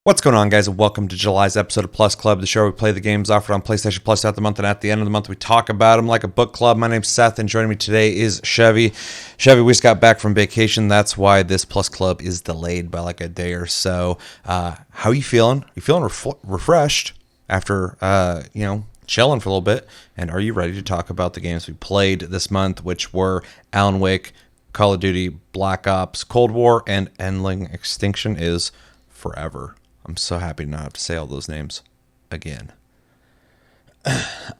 What's going on, guys, and welcome to July's episode of Plus Club, the show where we play the games offered on PlayStation Plus throughout the month, and at the end of the month, we talk about them like a book club. My name's Seth, and joining me today is Chevy. Chevy, we just got back from vacation. That's why this Plus Club is delayed by like a day or so. How are you feeling? You feeling refreshed after, chilling for a little bit? And are you ready to talk about the games we played this month, which were Alan Wake, Call of Duty, Black Ops, Cold War, and Endling Extinction is forever. I'm so happy to not have to say all those names again.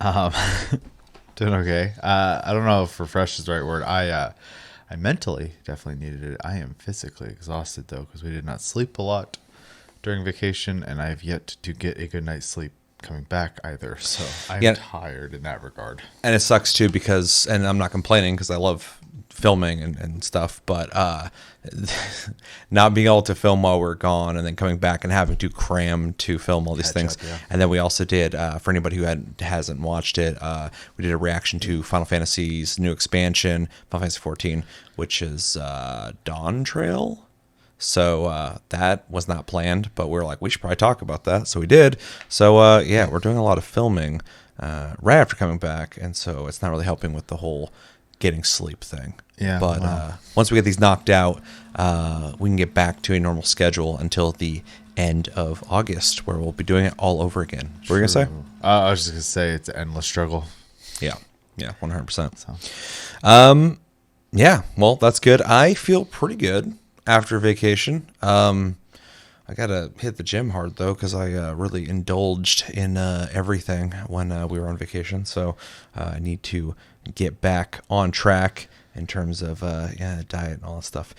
Um, Doing okay. I don't know if refresh is the right word. I mentally definitely needed it. I am physically exhausted though because we did not sleep a lot during vacation, and I have yet to get a good night's sleep coming back either. So I'm tired in that regard. And it sucks too because, and I'm not complaining because I love filming and stuff, but not being able to film while we're gone and then coming back and having to cram to film all these things. Yeah. And then we also did, for anybody who hasn't watched it, we did a reaction to Final Fantasy's new expansion, Final Fantasy 14, which is Dawn Trail. So that was not planned, but we were like, we should probably talk about that. So we did. So we're doing a lot of filming right after coming back, and so it's not really helping with the whole getting sleep thing. Yeah. But wow. Once we get these knocked out, we can get back to a normal schedule until the end of August, where we'll be doing it all over again. What were you gonna say? I was just gonna say it's an endless struggle. Yeah, 100%. So. Yeah, well, that's good. I feel pretty good after vacation. I gotta hit the gym hard though because I really indulged in everything when we were on vacation. So I need to get back on track in terms of diet and all that stuff.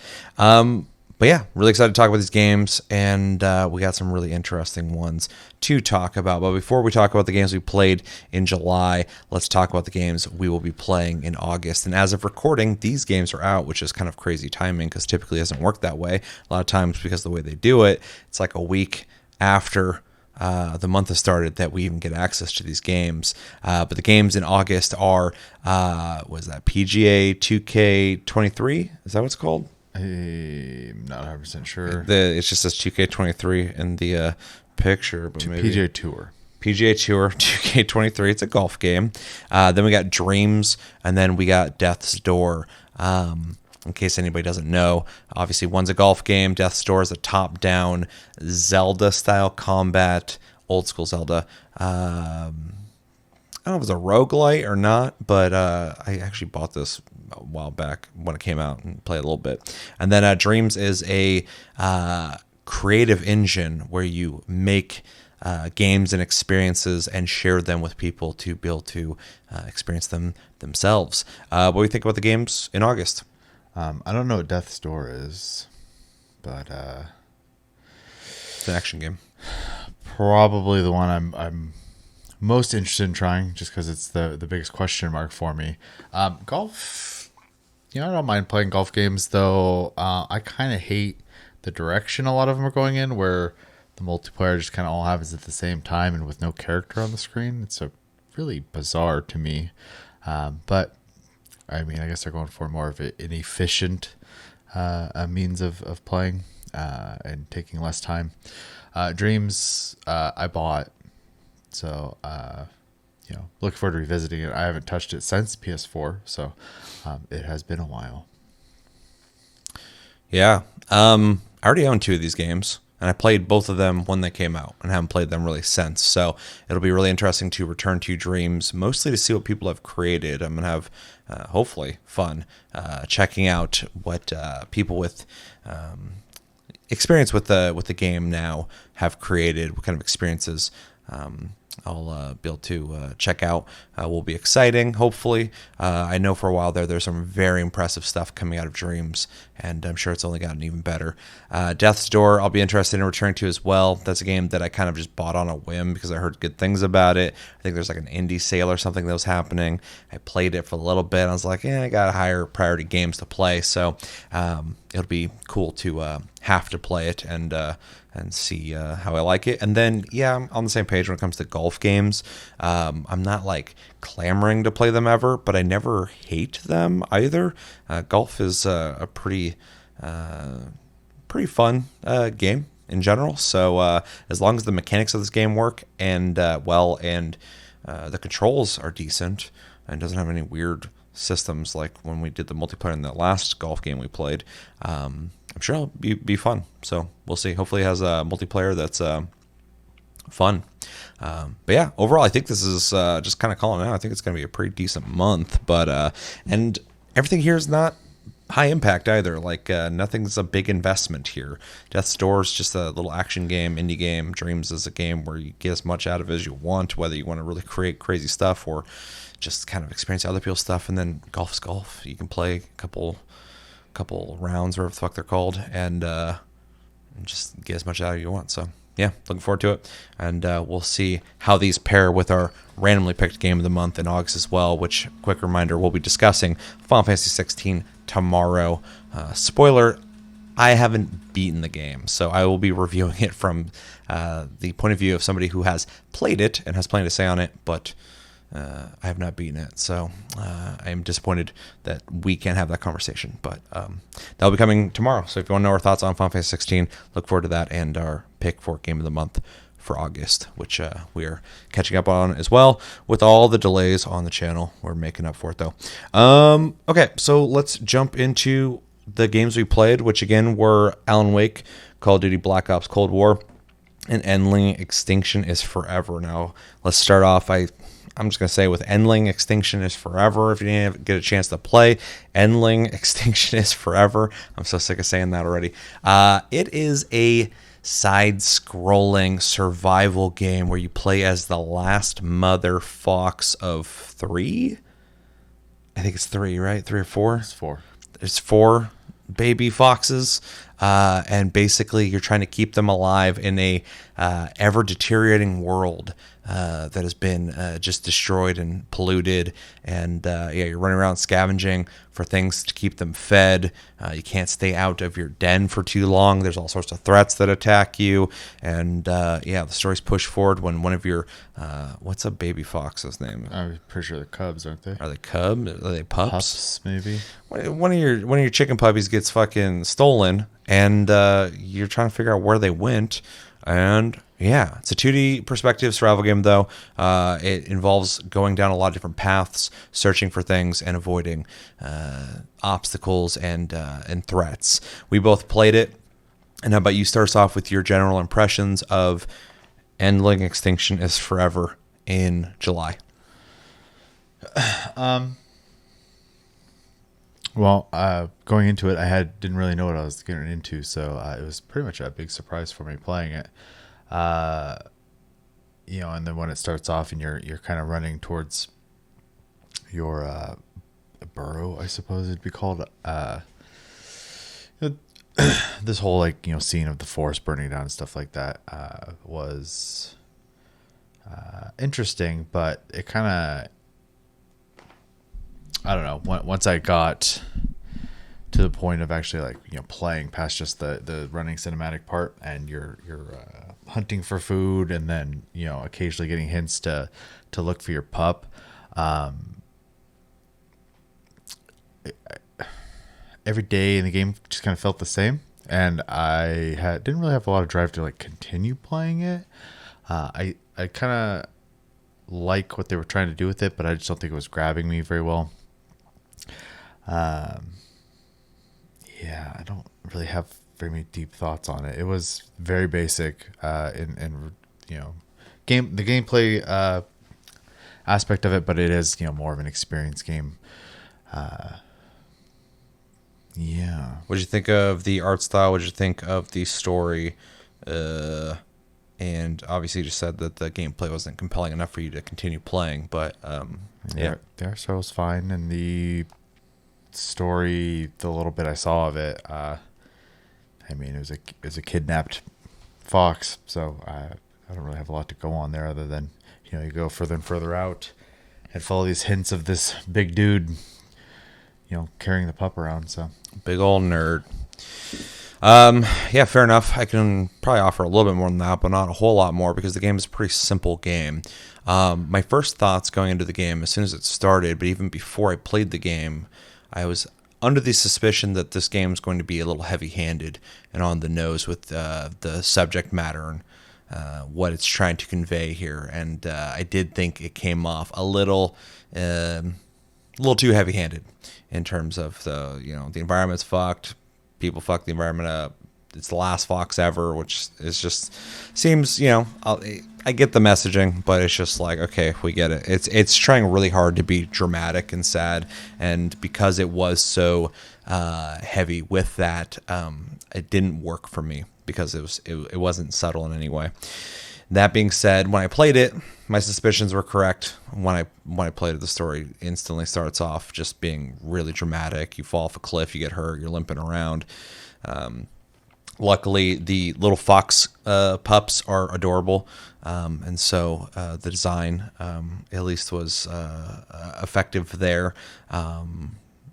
But yeah, really excited to talk about these games, and we got some really interesting ones to talk about. But before we talk about the games we played in July, let's talk about the games we will be playing in August. And as of recording, these games are out, which is kind of crazy timing because typically it doesn't work that way. A lot of times, because of the way they do it, it's like a week after the month has started that we even get access to these games. But the games in August are, was that PGA 2K23? Is that what it's called? I'm not 100% sure. It just says 2K23 in the picture. But maybe PGA Tour. PGA Tour 2K23. It's a golf game. Then we got Dreams, and then we got Death's Door. In case anybody doesn't know, obviously one's a golf game. Death's Door is a top-down Zelda-style combat, old-school Zelda. I don't know if it's a roguelite or not, but I actually bought this a while back when it came out and played a little bit. And then Dreams is a creative engine where you make games and experiences and share them with people to be able to experience them themselves. What do you think about the games in August? I don't know what Death's Door is, but it's an action game. Probably the one I'm most interested in trying, just because it's the biggest question mark for me. Golf, I don't mind playing golf games, though. I kind of hate the direction a lot of them are going in, where the multiplayer just kind of all happens at the same time and with no character on the screen. It's really bizarre to me. But I mean, I guess they're going for more of an efficient means of playing and taking less time. Dreams, I bought. So, looking forward to revisiting it. I haven't touched it since PS4, so it has been a while. Yeah. I already own 2 of these games, and I played both of them when they came out and haven't played them really since. So it'll be really interesting to return to Dreams, mostly to see what people have created. I'm going to have, hopefully, fun checking out what people with experience with the game now have created, what kind of experiences I'll be able to check out. Will be exciting, hopefully. I know for a while there's some very impressive stuff coming out of Dreams, and I'm sure it's only gotten even better. Death's Door, I'll be interested in returning to as well. That's a game that I kind of just bought on a whim because I heard good things about it. I think there's like an indie sale or something that was happening. I played it for a little bit, and I was like, I got higher priority games to play, so it'll be cool to have to play it and see how I like it. And then, I'm on the same page when it comes to golf games. I'm not like clamoring to play them ever, but I never hate them either. Golf is a pretty fun game. in general. So as long as the mechanics of this game work and and the controls are decent and doesn't have any weird systems like when we did the multiplayer in the last golf game we played, I'm sure it'll be fun. So we'll see. Hopefully it has a multiplayer that's fun. But yeah, overall, I think this is just kind of calling it out. I think it's going to be a pretty decent month. But and everything here is not high impact either. Like nothing's a big investment here. Death's Door is just a little action game, indie game. Dreams is a game where you get as much out of it as you want, whether you want to really create crazy stuff or just kind of experience other people's stuff. And then golf's golf. You can play a couple rounds, whatever the fuck they're called, and just get as much out of it you want. So yeah, looking forward to it. And we'll see how these pair with our randomly picked game of the month in August as well, which, quick reminder, we'll be discussing Final Fantasy 16 tomorrow. Spoiler, I haven't beaten the game, so I will be reviewing it from the point of view of somebody who has played it and has plenty to say on it, but I have not beaten it, so I am disappointed that we can't have that conversation. But that'll be coming tomorrow. So if you want to know our thoughts on Final Fantasy 16, look forward to that and our pick for Game of the Month for August, which we are catching up on as well with all the delays on the channel. We're making up for it, though. Okay, so let's jump into the games we played, which again were Alan Wake, Call of Duty Black Ops Cold War, and Endling Extinction is Forever. Now, let's start off. I'm just going to say with Endling Extinction is Forever. If you didn't get a chance to play, Endling Extinction is Forever. I'm so sick of saying that already. It is a side-scrolling survival game where you play as the last mother fox of 3. I think it's 3, right? 3 or 4? It's 4. There's 4 baby foxes, and basically you're trying to keep them alive in a ever-deteriorating world that has been just destroyed and polluted. And you're running around scavenging for things to keep them fed. You can't stay out of your den for too long. There's all sorts of threats that attack you. And the story's pushed forward when one of your what's a baby fox's name? I'm pretty sure they're cubs, aren't they? Are they cubs? Are they pups? Pups, maybe. One of your chicken puppies gets fucking stolen, and you're trying to figure out where they went. And yeah, it's a 2D perspective survival game, though. It involves going down a lot of different paths, searching for things, and avoiding obstacles and threats. We both played it. And how about you start us off with your general impressions of Endling Extinction is Forever in July? Well, going into it, didn't really know what I was getting into, so it was pretty much a big surprise for me playing it. And then when it starts off and you're kind of running towards your burrow, I suppose it'd be called. This whole scene of the forest burning down and stuff like that was interesting, but it kind of, I don't know. Once I got to the point of actually playing past just the running cinematic part, and you're hunting for food, and then occasionally getting hints to look for your pup. Every day in the game just kind of felt the same, and I didn't really have a lot of drive to continue playing it. I kind of like what they were trying to do with it, but I just don't think it was grabbing me very well. I don't really have very many deep thoughts on it. It was very basic, the gameplay aspect of it, but it is more of an experience game. What'd you think of the art style? What'd you think of the story? And obviously you just said that the gameplay wasn't compelling enough for you to continue playing, but the art style was fine, and the story, the little bit I saw of it, it was a kidnapped fox, so I don't really have a lot to go on there other than you go further and further out and follow these hints of this big dude carrying the pup around. So big old nerd. Fair enough. I can probably offer a little bit more than that, but not a whole lot more, because the game is a pretty simple game. My first thoughts going into the game as soon as it started, but even before I played the game, I was under the suspicion that this game is going to be a little heavy-handed and on the nose with the subject matter and what it's trying to convey here. And I did think it came off a little too heavy-handed in terms of the environment's fucked, people fuck the environment up. It's the last Fox ever, which is just seems, I get the messaging, but it's just like, okay, we get it. It's trying really hard to be dramatic and sad, and because it was so heavy with that, it didn't work for me because it wasn't subtle in any way. That being said, when I played it, my suspicions were correct. When I played it, the story instantly starts off just being really dramatic. You fall off a cliff, you get hurt, you're limping around. Luckily, the little fox pups are adorable, and so the design at least was effective there,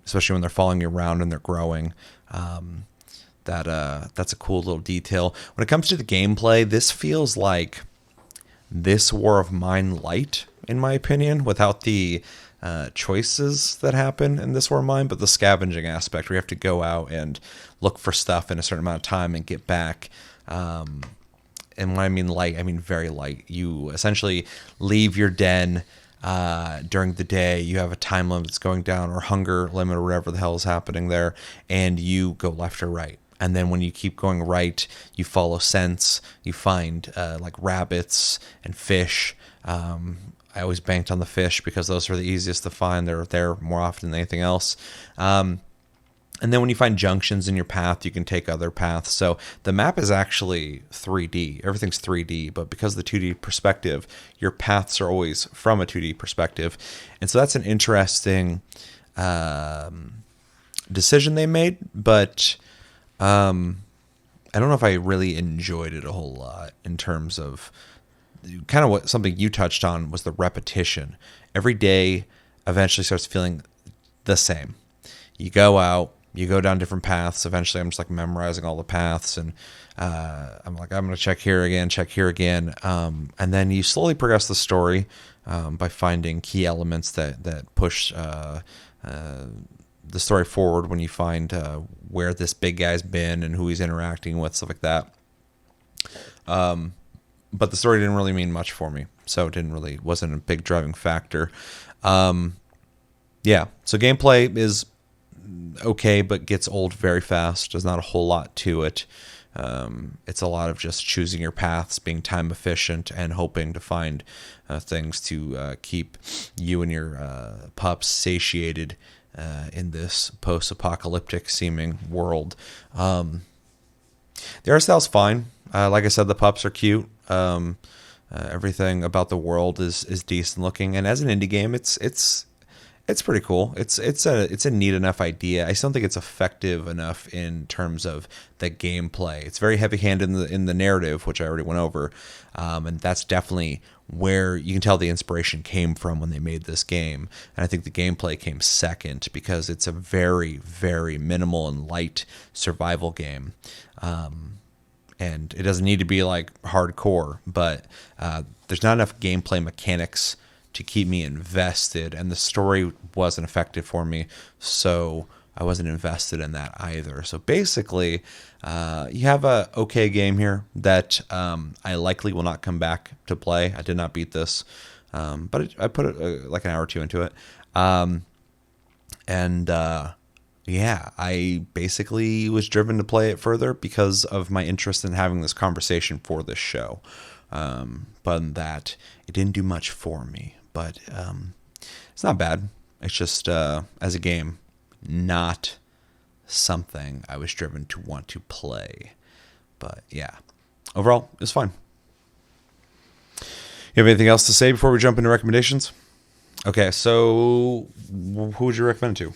especially when they're following you around and they're growing. That's a cool little detail. When it comes to the gameplay, this feels like This War of Mine light, in my opinion, without the choices that happen in This War of Mine, but the scavenging aspect where you have to go out and look for stuff in a certain amount of time and get back. And when I mean light, I mean very light. You essentially leave your den during the day. You have a time limit that's going down, or hunger limit, or whatever the hell is happening there, and you go left or right. And then when you keep going right, you follow scents. You find like rabbits and fish. I always banked on the fish because those are the easiest to find. They're there more often than anything else. And then when you find junctions in your path, you can take other paths. So the map is actually 3D. Everything's 3D, but because of the 2D perspective, your paths are always from a 2D perspective. And so that's an interesting decision they made, but I don't know if I really enjoyed it a whole lot in terms of kind of what something you touched on was the repetition. Every day eventually starts feeling the same. You go out, you go down different paths. Eventually I'm just like memorizing all the paths, and I'm like, I'm going to check here again. And then you slowly progress the story by finding key elements that push the story forward when you find where this big guy's been and who he's interacting with, stuff like that. But the story didn't really mean much for me, so it wasn't a big driving factor. Yeah, so gameplay is okay, but gets old very fast. There's not a whole lot to it. It's a lot of just choosing your paths, being time efficient, and hoping to find things to keep you and your pups satiated in this post-apocalyptic seeming world. The art style's fine. Like I said, the pups are cute. Everything about the world is decent looking, and as an indie game, it's pretty cool. It's a neat enough idea. I still don't think it's effective enough in terms of the gameplay. It's very heavy-handed in the narrative, which I already went over, and that's definitely where you can tell the inspiration came from when they made this game. And I think the gameplay came second because it's a very, very minimal and light survival game. And it doesn't need to be like hardcore, but there's not enough gameplay mechanics to keep me invested, and the story wasn't effective for me, so I wasn't invested in that either. So basically, you have a okay game here that I likely will not come back to play. I did not beat this, but I put like an hour or two into it. Yeah, I basically was driven to play it further because of my interest in having this conversation for this show. But that, it didn't do much for me. But it's not bad. It's just, as a game, not something I was driven to want to play. But yeah, overall, it's fine. You have anything else to say before we jump into recommendations? Okay, so who would you recommend it to?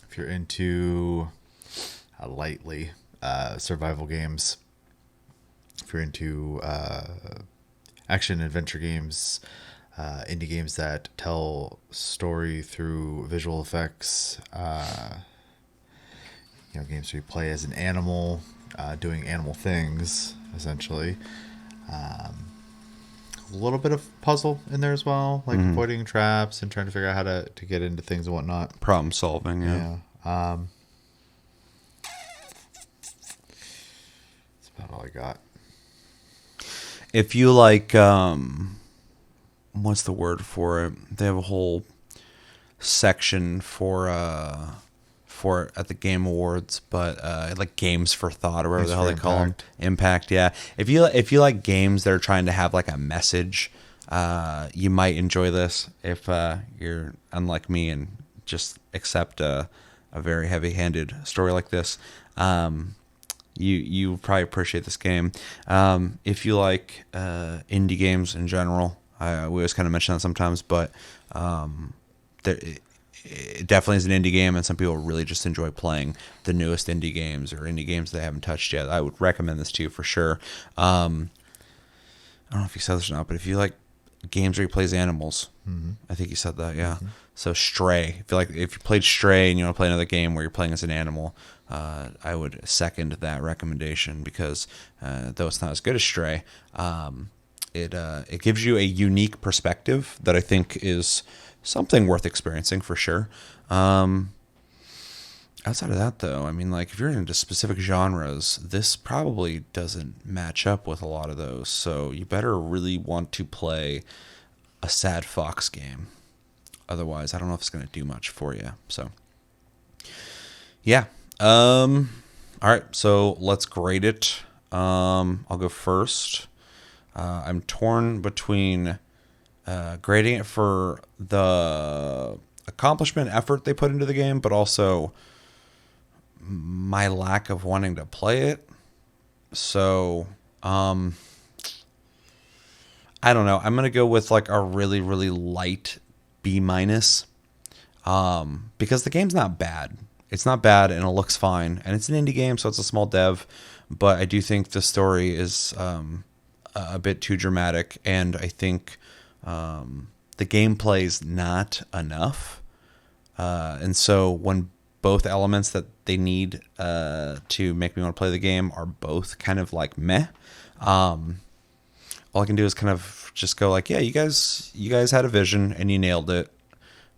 If you're into lightly survival games, if you're into action adventure games, indie games that tell story through visual effects, games where you play as an animal, doing animal things, essentially. little bit of puzzle in there as well, like Mm-hmm. avoiding traps and trying to figure out how to get into things and whatnot. Problem solving, yeah. Yeah. That's about all I got. If you like, what's the word for it? They have a whole section for it at the Game Awards, but like games for thought or whatever Games the hell for they call them. Impact. Impact, yeah. If you like games that are trying to have like a message, you might enjoy this. If you're unlike me and just accept a very heavy-handed story like this, you probably appreciate this game. If you like indie games in general, we always kind of mention that sometimes, but it definitely is an indie game, and some people really just enjoy playing the newest indie games or indie games they haven't touched yet. I would recommend this to you for sure. I don't know if you said this or not, but if you like games where you play as animals, I think you said that, yeah. So Stray, if you played Stray and you want to play another game where you're playing as an animal, I would second that recommendation because though it's not as good as Stray, it gives you a unique perspective that I think is something worth experiencing for sure. Outside of that, though, I mean, like if you're into specific genres, this probably doesn't match up with a lot of those. So you better really want to play a Sad Fox game. Otherwise, I don't know if it's going to do much for you. So, yeah. All right. So let's grade it. I'll go first. I'm torn between grading it for the accomplishment effort they put into the game, but also my lack of wanting to play it. So, I don't know. I'm going to go with like a really, really light B minus. Because the game's not bad. It's not bad and it looks fine. And it's an indie game, so it's a small dev. But I do think the story is a bit too dramatic. And I think the gameplay's not enough. And so when both elements that they need to make me want to play the game are both kind of like meh, all I can do is kind of just go like, yeah, you guys had a vision and you nailed it,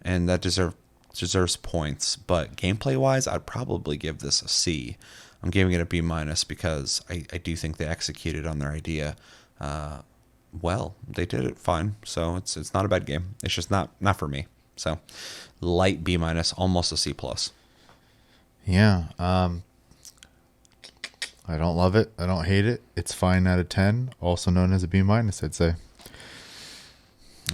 and that deserves points. But gameplay wise, I'd probably give this a C. I'm giving it a B minus because I do think they executed on their idea well. They did it fine, so it's not a bad game. It's just not for me. So light B minus, almost a C plus. Yeah. I don't love it. I don't hate it. It's fine out of 10, also known as a B minus, I'd say.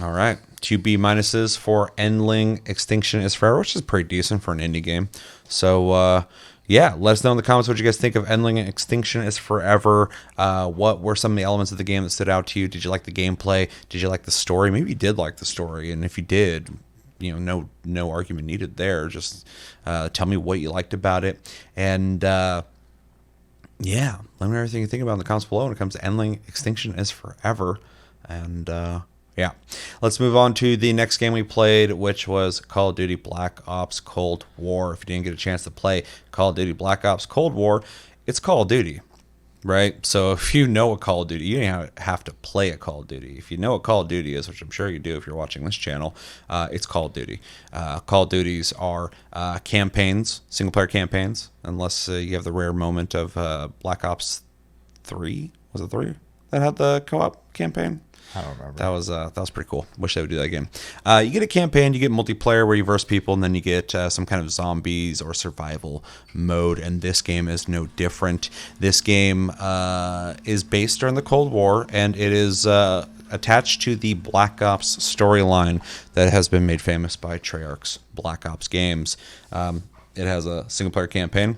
All right. 2 B minuses for Endling Extinction is Forever, which is pretty decent for an indie game. So, yeah, let us know in the comments what you guys think of Endling Extinction is Forever. What were some of the elements of the game that stood out to you? Did you like the gameplay? Did you like the story? Maybe you did like the story. And if you did, no argument needed there. Just tell me what you liked about it. And, yeah, let me know everything you think about in the comments below when it comes to Endling Extinction is Forever. And, yeah, let's move on to the next game we played, which was Call of Duty Black Ops Cold War. If you didn't get a chance to play Call of Duty Black Ops Cold War, it's Call of Duty, right? So if you know what Call of Duty, you don't have to play a Call of Duty. If you know what Call of Duty is, which I'm sure you do if you're watching this channel, it's Call of Duty. Call of Duties are campaigns, single-player campaigns, unless you have the rare moment of Black Ops 3. Was it 3 that had the co-op campaign? I don't remember. That was pretty cool. Wish they would do that again. You get a campaign, you get multiplayer where you verse people, and then you get some kind of zombies or survival mode. And this game is no different. This game is based during the Cold War, and it is attached to the Black Ops storyline that has been made famous by Treyarch's Black Ops games. It has a single player campaign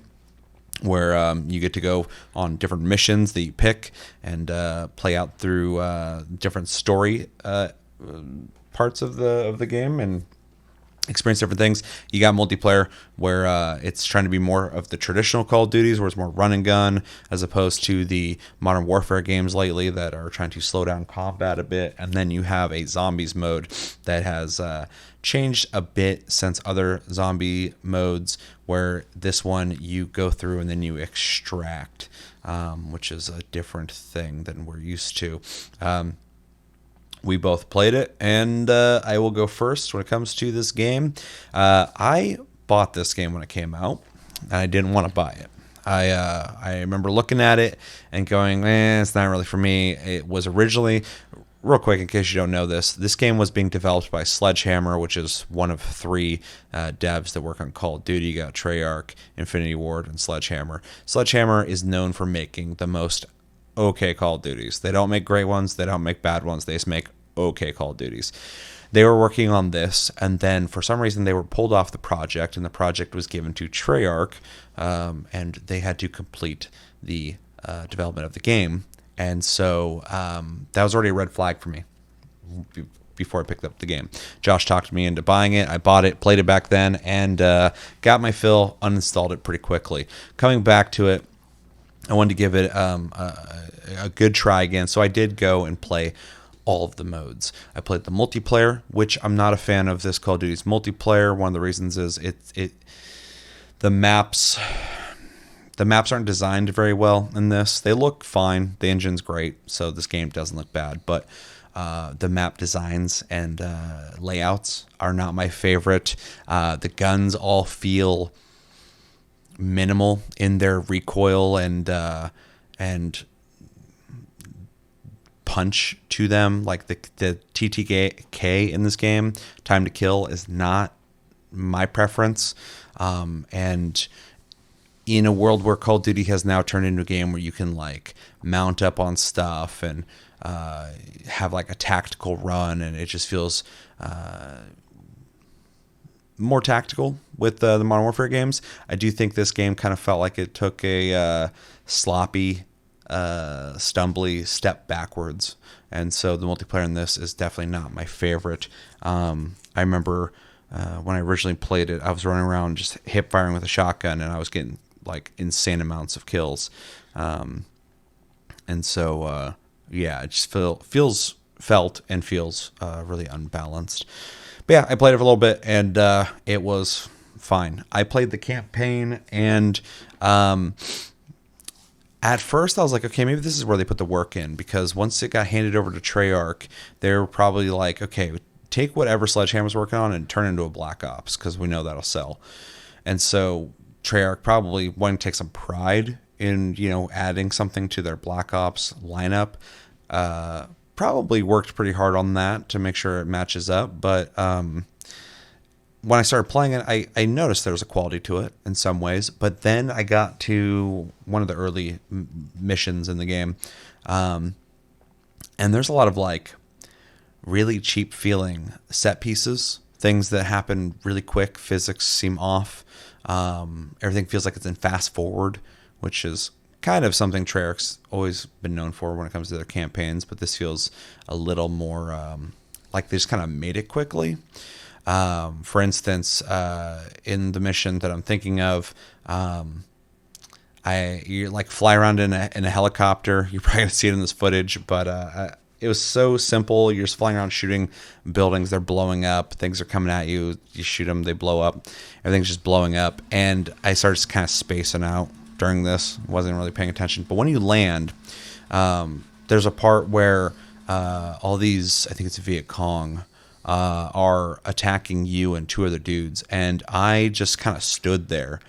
where you get to go on different missions that you pick and play out through different story parts of the game and experience different things. You got multiplayer where it's trying to be more of the traditional Call of Duties, where it's more run and gun, as opposed to the Modern Warfare games lately that are trying to slow down combat a bit. And then you have a zombies mode that has changed a bit since other zombie modes, where this one you go through and then you extract, which is a different thing than we're used to. We both played it, and I will go first when it comes to this game. I bought this game when it came out, and I didn't want to buy it. I remember looking at it and going, it's not really for me. It was originally, real quick, in case you don't know this game was being developed by Sledgehammer, which is one of three devs that work on Call of Duty. You got Treyarch, Infinity Ward, and Sledgehammer. Sledgehammer is known for making the most okay Call of Duties. They don't make great ones. They don't make bad ones. They just make okay Call of Duties. They were working on this, and then for some reason they were pulled off the project, and the project was given to Treyarch, and they had to complete the development of the game. And so that was already a red flag for me before I picked up the game. Josh talked me into buying it. I bought it, played it back then, and got my fill, uninstalled it pretty quickly. Coming back to it, I wanted to give it a good try again, so I did go and play all of the modes. I played the multiplayer, which I'm not a fan of this Call of Duty's multiplayer. One of the reasons is the maps aren't designed very well in this. They look fine. The engine's great, so this game doesn't look bad, but the map designs and layouts are not my favorite. The guns all feel minimal in their recoil and punch to them. Like the TTK in this game, time to kill, is not my preference. And in a world where Call of Duty has now turned into a game where you can like mount up on stuff and have like a tactical run, and it just feels more tactical with the Modern Warfare games. I do think this game kind of felt like it took a sloppy, stumbly step backwards, and so the multiplayer in this is definitely not my favorite. I remember when I originally played it, I was running around just hip firing with a shotgun, and I was getting like insane amounts of kills, and so it just felt really unbalanced. But yeah, I played it for a little bit, and it was fine. I played the campaign, and at first I was like, okay, maybe this is where they put the work in, because once it got handed over to Treyarch, they were probably like, okay, take whatever Sledgehammer's working on and turn it into a Black Ops, because we know that'll sell. And so Treyarch probably wanted to take some pride in, adding something to their Black Ops lineup. Probably worked pretty hard on that to make sure it matches up. But when I started playing it, I noticed there was a quality to it in some ways. But then I got to one of the early missions in the game. And there's a lot of like really cheap feeling set pieces, things that happen really quick. Physics seem off. Everything feels like it's in fast forward, which is kind of something Treyarch's always been known for when it comes to their campaigns, but this feels a little more like they just kind of made it quickly. For instance, in the mission that I'm thinking of, you like fly around in a helicopter. You're probably gonna see it in this footage, but it was so simple. You're just flying around shooting buildings. They're blowing up. Things are coming at you. You shoot them. They blow up. Everything's just blowing up. And I started just kind of spacing out during this. Wasn't really paying attention. But when you land, there's a part where all these, I think it's Viet Cong, are attacking you and two other dudes. And I just kind of stood there.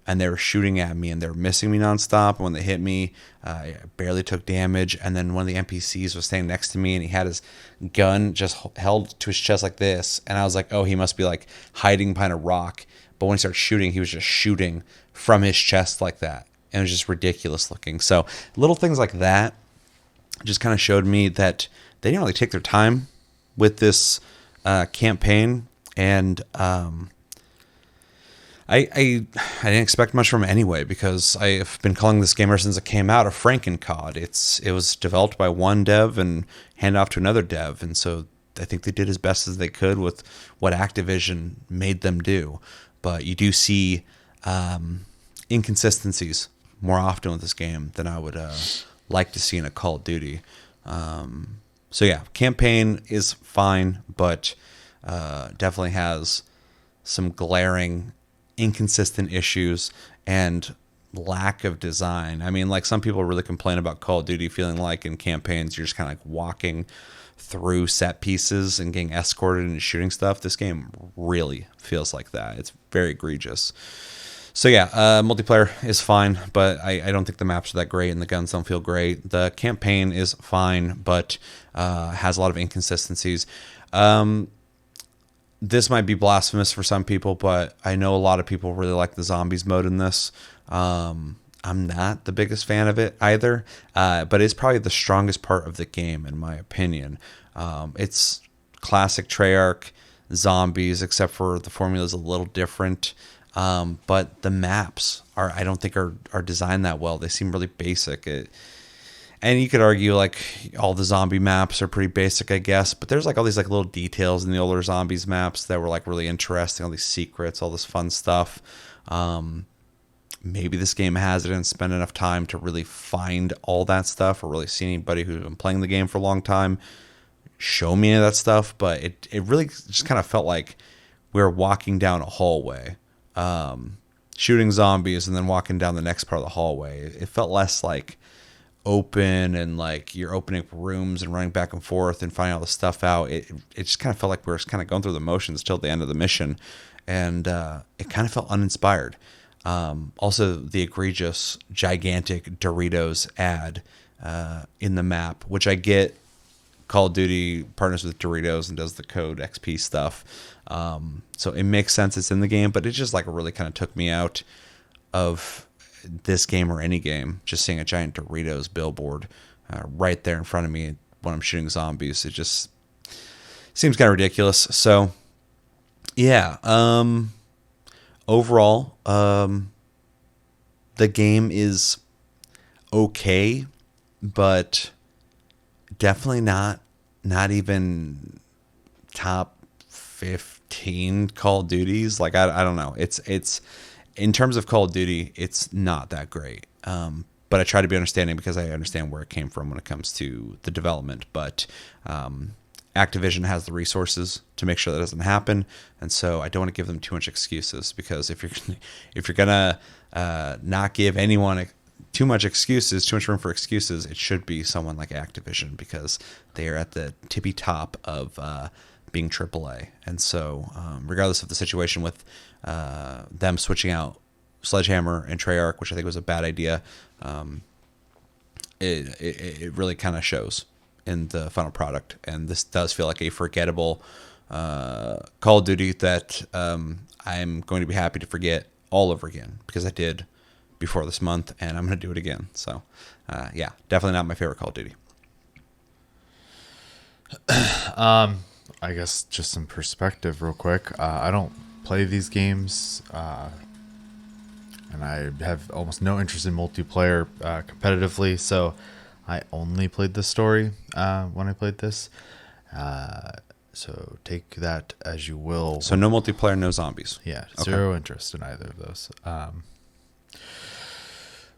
And they were shooting at me, and they were missing me nonstop. And when they hit me, I barely took damage. And then one of the NPCs was standing next to me, and he had his gun just held to his chest like this. And I was like, oh, he must be like hiding behind a rock. But when he started shooting, he was just shooting from his chest like that. And it was just ridiculous looking. So little things like that just kind of showed me that they didn't really take their time with this campaign. And I didn't expect much from it anyway, because I've been calling this game ever since it came out a Franken COD. It was developed by one dev and handed off to another dev, and so I think they did as best as they could with what Activision made them do. But you do see inconsistencies more often with this game than I would like to see in a Call of Duty. So yeah, campaign is fine, but definitely has some glaring inconsistent issues and lack of design. I mean, like, some people really complain about Call of Duty feeling like in campaigns you're just kind of like walking through set pieces and getting escorted and shooting stuff, this game really feels like that. It's very egregious. So yeah, multiplayer is fine, but I don't think the maps are that great and the guns don't feel great. The campaign is fine, but has a lot of inconsistencies. This might be blasphemous for some people, but I know a lot of people really like the zombies mode in this. I'm not the biggest fan of it either, but it's probably the strongest part of the game, in my opinion. It's classic Treyarch zombies, except for the formula is a little different. But the maps I don't think are designed that well. They seem really basic. And you could argue like all the zombie maps are pretty basic, I guess, but there's like all these like little details in the older zombies maps that were like really interesting, all these secrets, all this fun stuff. Maybe this game has it and spend enough time to really find all that stuff, or really see anybody who's been playing the game for a long time show me any of that stuff. But it really just kind of felt like we were walking down a hallway, shooting zombies and then walking down the next part of the hallway. It felt less like open and like you're opening up rooms and running back and forth and finding all the stuff out. It just kind of felt like we were just kind of going through the motions till the end of the mission, and it kind of felt uninspired. Also, the egregious, gigantic Doritos ad in the map, which I get. Call of Duty partners with Doritos and does the CoD XP stuff, so it makes sense it's in the game, but it just like really kind of took me out of this game or any game. Just seeing a giant Doritos billboard right there in front of me when I'm shooting zombies, it just seems kind of ridiculous. So yeah, overall, the game is okay, but definitely not even top 15 Call of Duties. Like I don't know. It's in terms of Call of Duty, it's not that great. But I try to be understanding because I understand where it came from when it comes to the development. But Activision has the resources to make sure that doesn't happen, and so I don't want to give them too much excuses, because if you're gonna not give anyone too much room for excuses, it should be someone like Activision, because they are at the tippy top of being AAA. And so regardless of the situation with them switching out Sledgehammer and Treyarch, which I think was a bad idea, it really kind of shows in the final product. And this does feel like a forgettable Call of Duty that I'm going to be happy to forget all over again, because I did before this month, and I'm going to do it again. So, yeah, definitely not my favorite Call of Duty. I guess just some perspective real quick. I don't play these games, and I have almost no interest in multiplayer competitively, so I only played the story when I played this. So take that as you will. So no multiplayer, no zombies. Yeah, zero interest in either of those.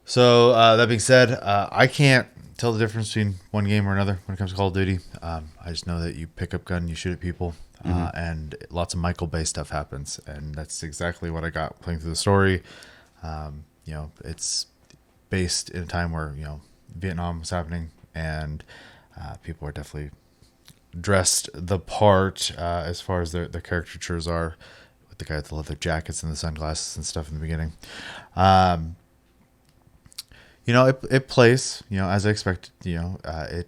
So that being said, I can't tell the difference between one game or another when it comes to Call of Duty. I just know that you pick up gun, you shoot at people, and lots of Michael Bay stuff happens, and that's exactly what I got playing through the story. It's based in a time where Vietnam was happening, and people are definitely dressed the part as far as their caricatures are, with the guy with the leather jackets and the sunglasses and stuff in the beginning. It plays, as I expected. It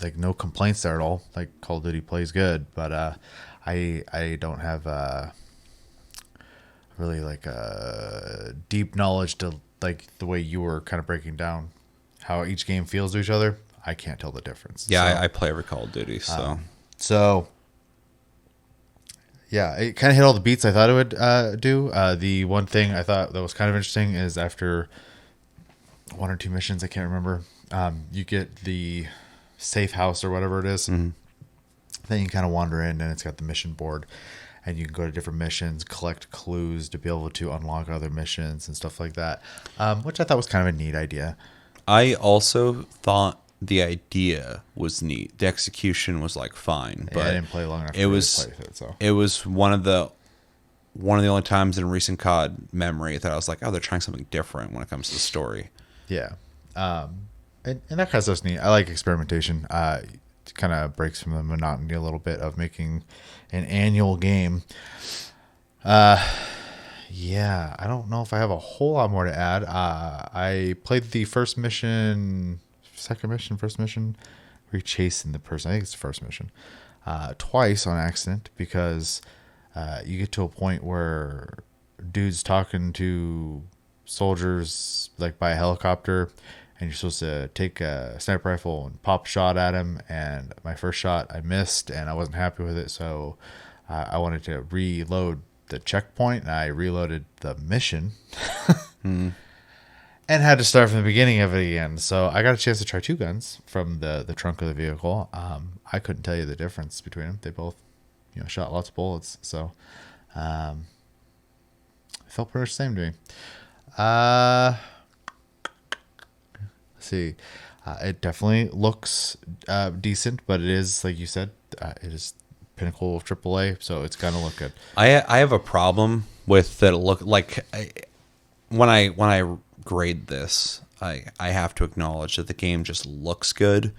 like no complaints there at all. Like Call of Duty plays good, but I don't have really like a deep knowledge to like the way you were kind of breaking down how each game feels to each other. I can't tell the difference. Yeah, So, I play every Call of Duty, so yeah, it kind of hit all the beats I thought it would do. The one thing I thought that was kind of interesting is after one or two missions, I can't remember, you get the safe house or whatever it is. Then you kind of wander in, and it's got the mission board, and you can go to different missions, collect clues to be able to unlock other missions and stuff like that, which I thought was kind of a neat idea. I also thought the idea was neat. The execution was like fine, but I didn't play long enough it was to play with it. So it was one of the only times in recent COD memory that I was like, oh, they're trying something different when it comes to the story. yeah, and that kind of stuff's neat. I like experimentation. kind of breaks from the monotony a little bit of making an annual game. Yeah, I don't know if I have a whole lot more to add. I played the first mission, second mission, first mission. Were you chasing the person? I think it's the first mission. Twice on accident because you get to a point where dude's talking to soldiers like by a helicopter, and you're supposed to take a sniper rifle and pop a shot at him. And my first shot I missed, and I wasn't happy with it, so I wanted to reload the checkpoint, and I reloaded the mission and had to start from the beginning of it again. So I got a chance to try two guns from the trunk of the vehicle. I couldn't tell you the difference between them. They both, shot lots of bullets. So it felt pretty much the same to me. Let's see. It definitely looks decent, but it is, like you said, it is pinnacle of AAA, so it's gonna look good. I have a problem with that. Look like when I grade this, I have to acknowledge that the game just looks good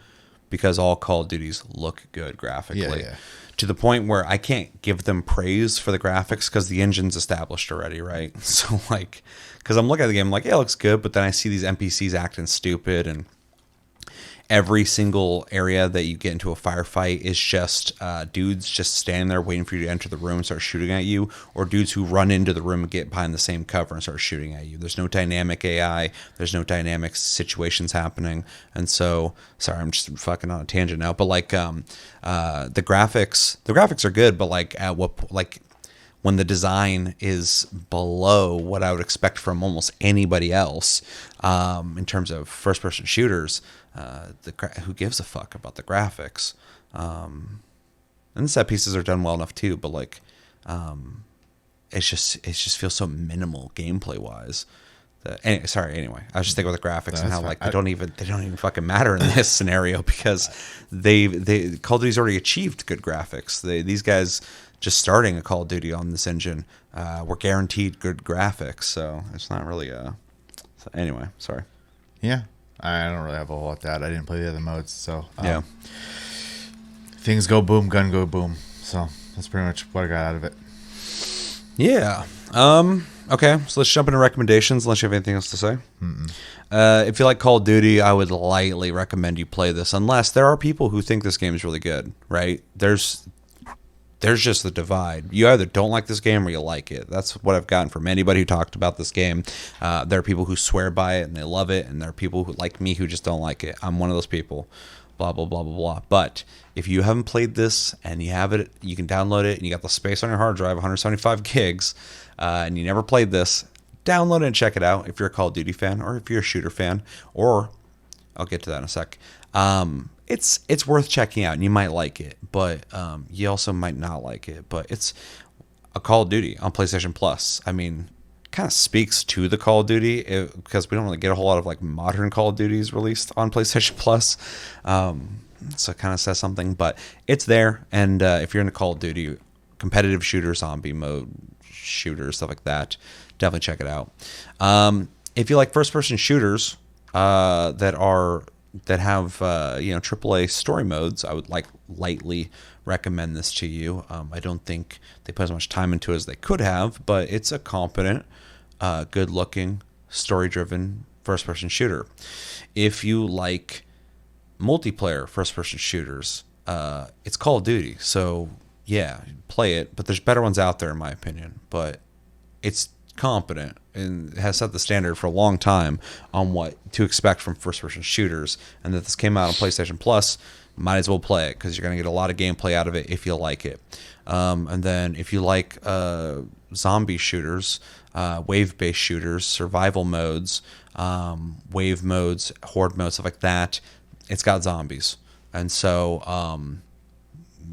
because all Call of Duties look good graphically. Yeah. To the point where I can't give them praise for the graphics because the engine's established already, right? So like, because I'm looking at the game, I'm like, yeah, it looks good, but then I see these NPCs acting stupid, and every single area that you get into a firefight is just dudes just standing there waiting for you to enter the room and start shooting at you, or dudes who run into the room and get behind the same cover and start shooting at you. There's no dynamic AI. There's no dynamic situations happening. And so, sorry, I'm just fucking on a tangent now, but like the graphics are good, but like at what, like, when the design is below what I would expect from almost anybody else in terms of first-person shooters, who gives a fuck about the graphics? And the set pieces are done well enough too, but like, it just feels so minimal gameplay-wise. Anyway, I was just thinking about the graphics and how like they don't even fucking matter in this scenario because they Call of Duty's already achieved good graphics. These guys just starting a Call of Duty on this engine were guaranteed good graphics, so it's not really so anyway, sorry. Yeah, I don't really have a whole lot to add. I didn't play the other modes, so yeah. Things go boom, gun go boom. So that's pretty much what I got out of it. Yeah. Okay, so let's jump into recommendations unless you have anything else to say. If you like Call of Duty, I would lightly recommend you play this, unless there are people who think this game is really good, right? There's just the divide. You either don't like this game or you like it. That's what I've gotten from anybody who talked about this game. There are people who swear by it and they love it, and there are people who, like me, who just don't like it. I'm one of those people. Blah, blah, blah, blah, blah. But if you haven't played this and you have it, you can download it, and you got the space on your hard drive, 175 gigs, and you never played this, download it and check it out if you're a Call of Duty fan or if you're a shooter fan, or I'll get to that in a sec. It's worth checking out, and you might like it, but you also might not like it. But it's a Call of Duty on PlayStation Plus. I mean, kind of speaks to the Call of Duty because we don't really get a whole lot of like modern Call of Duties released on PlayStation Plus. So it kind of says something, but it's there. And if you're into Call of Duty, competitive shooter, zombie mode shooter, stuff like that, definitely check it out. If you like first-person shooters that have AAA story modes, I would lightly recommend this to you. I don't think they put as much time into it as they could have, but it's a competent, good-looking, story-driven first-person shooter. If you like multiplayer first-person shooters, it's Call of Duty, so yeah, play it. But there's better ones out there, in my opinion. But it's competent and has set the standard for a long time on what to expect from first-person shooters, and that this came out on PlayStation Plus, might as well play it because you're going to get a lot of gameplay out of it if you like it. And then if you like zombie shooters, wave-based shooters, survival modes, wave modes, horde modes, stuff like that, it's got zombies. And so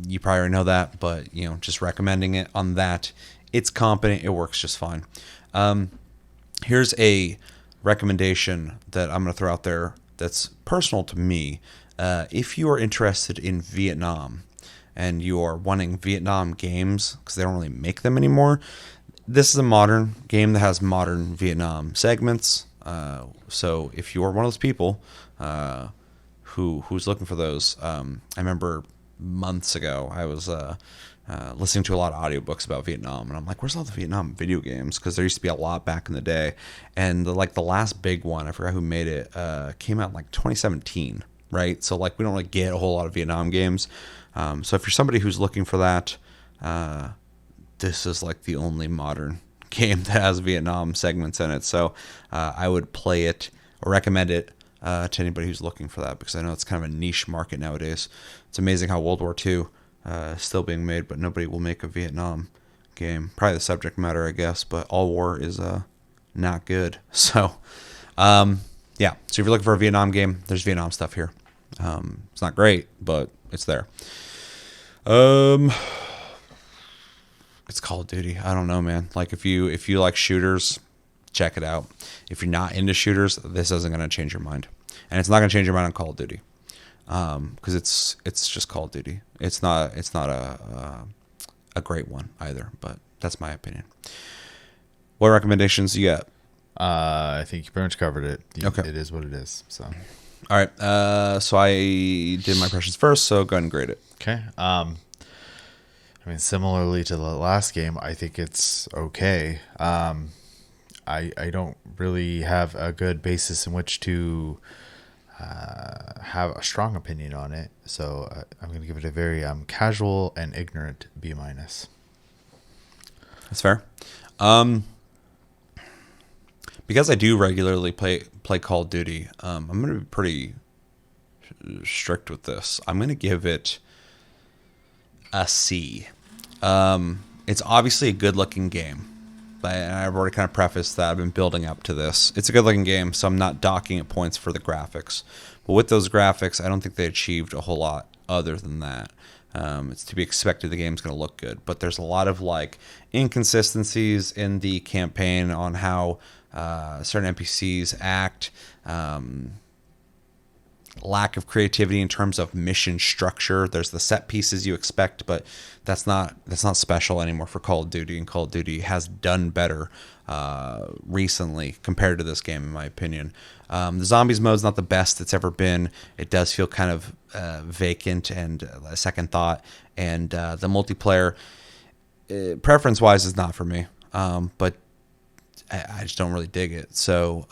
you probably already know that, but just recommending it on that. It's competent. It works just fine. Here's a recommendation that I'm going to throw out there that's personal to me. If you are interested in Vietnam and you are wanting Vietnam games because they don't really make them anymore, this is a modern game that has modern Vietnam segments. So if you are one of those people who's looking for those, I remember months ago I was listening to a lot of audiobooks about Vietnam, and I'm like, where's all the Vietnam video games? Because there used to be a lot back in the day, and the last big one, I forgot who made it, came out in like 2017, right? So like we don't really get a whole lot of Vietnam games. So if you're somebody who's looking for that, this is like the only modern game that has Vietnam segments in it. So I would play it or recommend it to anybody who's looking for that, because I know it's kind of a niche market nowadays. It's amazing how World War II is still being made, but nobody will make a Vietnam game. Probably the subject matter, I guess, but all war is not good. So, yeah. So if you're looking for a Vietnam game, there's Vietnam stuff here. It's not great, but it's there. It's Call of Duty. I don't know, man. Like if you like shooters, check it out. If you're not into shooters, this isn't going to change your mind, and it's not going to change your mind on Call of Duty, because it's just Call of Duty. It's not a great one either, but that's my opinion. What recommendations you got? I think you pretty much covered it. Okay. It is what it is. So, All right. So I did my impressions first, so go ahead and grade it. okay. I mean, similarly to the last game, I think it's okay. I don't really have a good basis in which to have a strong opinion on it, so I'm going to give it a very casual and ignorant B-. That's fair. Because I do regularly play Call of Duty, I'm going to be pretty strict with this. I'm going to give it a C. It's obviously a good-looking game. And I've already kind of prefaced that. I've been building up to this. It's a good-looking game, so I'm not docking it points for the graphics. But with those graphics, I don't think they achieved a whole lot other than that. It's to be expected the game's going to look good. But there's a lot of like inconsistencies in the campaign on how certain NPCs act. Lack of creativity in terms of mission structure. There's the set pieces you expect, but that's not special anymore for Call of Duty, and Call of Duty has done better recently compared to this game, in my opinion. The zombies mode's not the best it's ever been. It does feel kind of vacant and a second thought, and the multiplayer, preference wise, is not for me, but I just don't really dig it. So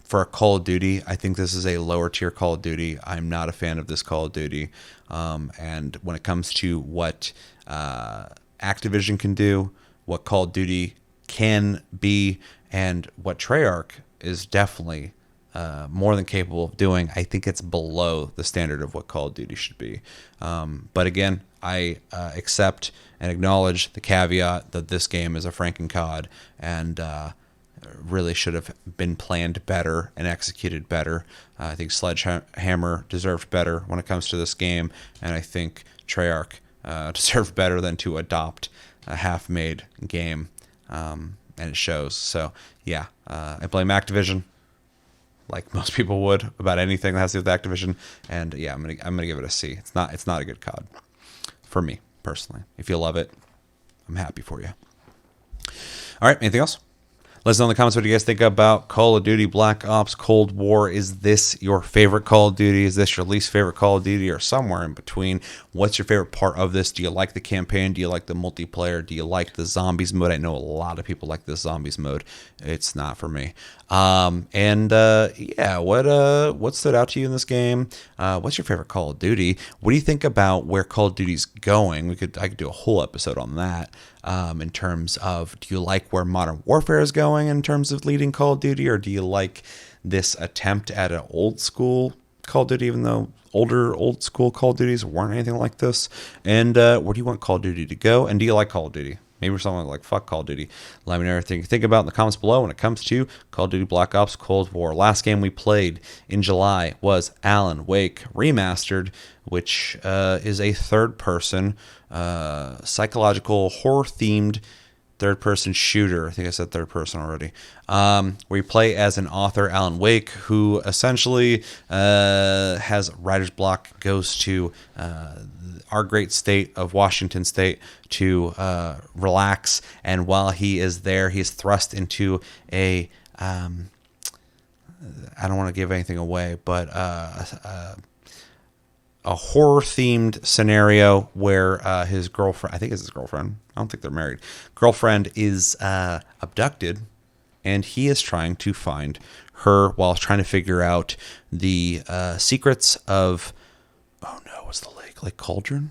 for a Call of Duty, I think this is a lower tier Call of Duty. I'm not a fan of this Call of Duty. And when it comes to what Activision can do, what Call of Duty can be, and what Treyarch is definitely more than capable of doing, I think it's below the standard of what Call of Duty should be. But again, I accept and acknowledge the caveat that this game is a Franken COD, and really should have been planned better and executed better. I think Sledgehammer deserved better when it comes to this game, and I think Treyarch deserved better than to adopt a half-made game, and it shows. So yeah, I blame Activision, like most people would about anything that has to do with Activision, and yeah, I'm gonna give it a C. It's not a good COD for me personally. If you love it, I'm happy for you. All right, anything else? Let us know in the comments what you guys think about Call of Duty Black Ops Cold War. Is this your favorite Call of Duty? Is this your least favorite Call of Duty, or somewhere in between? What's your favorite part of this? Do you like the campaign? Do you like the multiplayer? Do you like the zombies mode? I know a lot of people like this zombies mode. It's not for me. Yeah, what stood out to you in this game? What's your favorite Call of Duty? What do you think about where Call of Duty's going? I could do a whole episode on that. In terms of, do you like where Modern Warfare is going in terms of leading Call of Duty, or do you like this attempt at an old school Call of Duty, even though old school Call of Duties weren't anything like this? And where do you want Call of Duty to go? And do you like Call of Duty? Maybe someone like fuck Call of Duty. Let me know everything you think about in the comments below when it comes to Call of Duty Black Ops Cold War. Last game we played in July was Alan Wake Remastered, which is a third-person psychological horror-themed third-person shooter. I think I said third-person already. Where you play as an author, Alan Wake, who essentially has writer's block, goes to our great state of Washington State to relax, and while he is there, he is thrust into a I don't want to give anything away, but a horror themed scenario where his girlfriend, I think it's his girlfriend, I don't think they're married, girlfriend is abducted, and he is trying to find her while trying to figure out the secrets of, oh no, what's the lake? Lake Cauldron?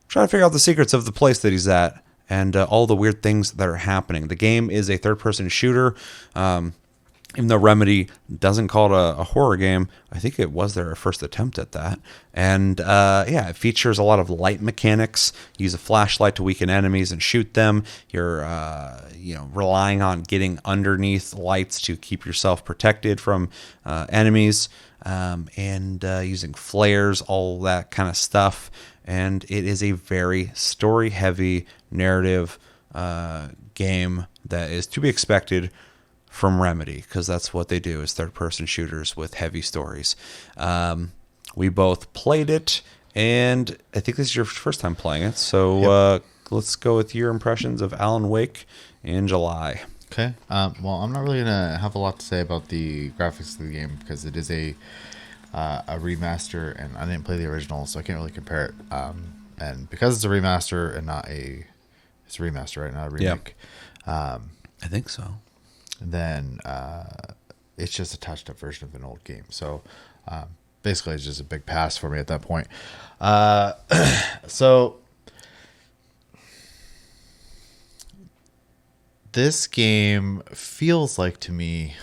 Trying to figure out the secrets of the place that he's at and all the weird things that are happening. The game is a third-person shooter. Even though Remedy doesn't call it a horror game, I think it was their first attempt at that. And yeah, it features a lot of light mechanics. You use a flashlight to weaken enemies and shoot them. You're relying on getting underneath lights to keep yourself protected from enemies, and using flares, all that kind of stuff. And it is a very story-heavy narrative game that is to be expected from Remedy, because that's what they do, is third-person shooters with heavy stories. We both played it, and I think this is your first time playing it, so let's go with your impressions of Alan Wake in July. Okay. Well, I'm not really gonna have a lot to say about the graphics of the game because it is a remaster, and I didn't play the original, so I can't really compare it. And because it's a remaster and it's a remaster, right? Not a remake. I think so. Then it's just a touched up version of an old game. So basically, it's just a big pass for me at that point. So this game feels like to me,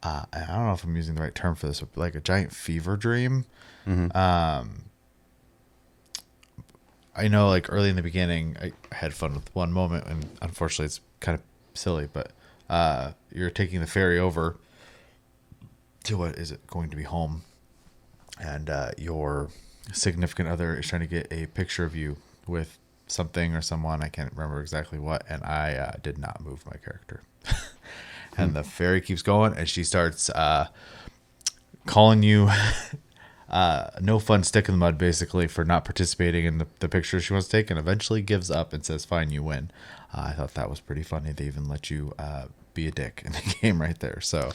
I don't know if I'm using the right term for this, but like a giant fever dream. Mm-hmm. I know, like early in the beginning, I had fun with one moment, and unfortunately, it's kind of silly, but you're taking the ferry over to what is it going to be home, and your significant other is trying to get a picture of you with something or someone. I can't remember exactly what, and I did not move my character. And the ferry keeps going, and she starts calling you no fun stick in the mud, basically, for not participating in the picture she wants to take, and eventually gives up and says, fine, you win. I thought that was pretty funny. They even let you be a dick in the game right there. So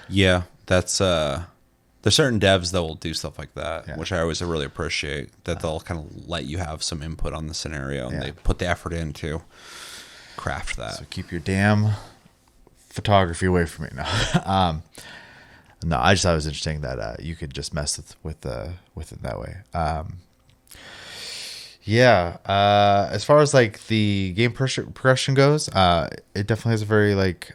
yeah, that's there's certain devs that will do stuff like that, which I always really appreciate, that they'll kind of let you have some input on the scenario, and they put the effort in to craft that. So keep your damn photography away from me now. No, I just thought it was interesting that you could just mess with it that way. As far as like the game progression goes, it definitely has a very like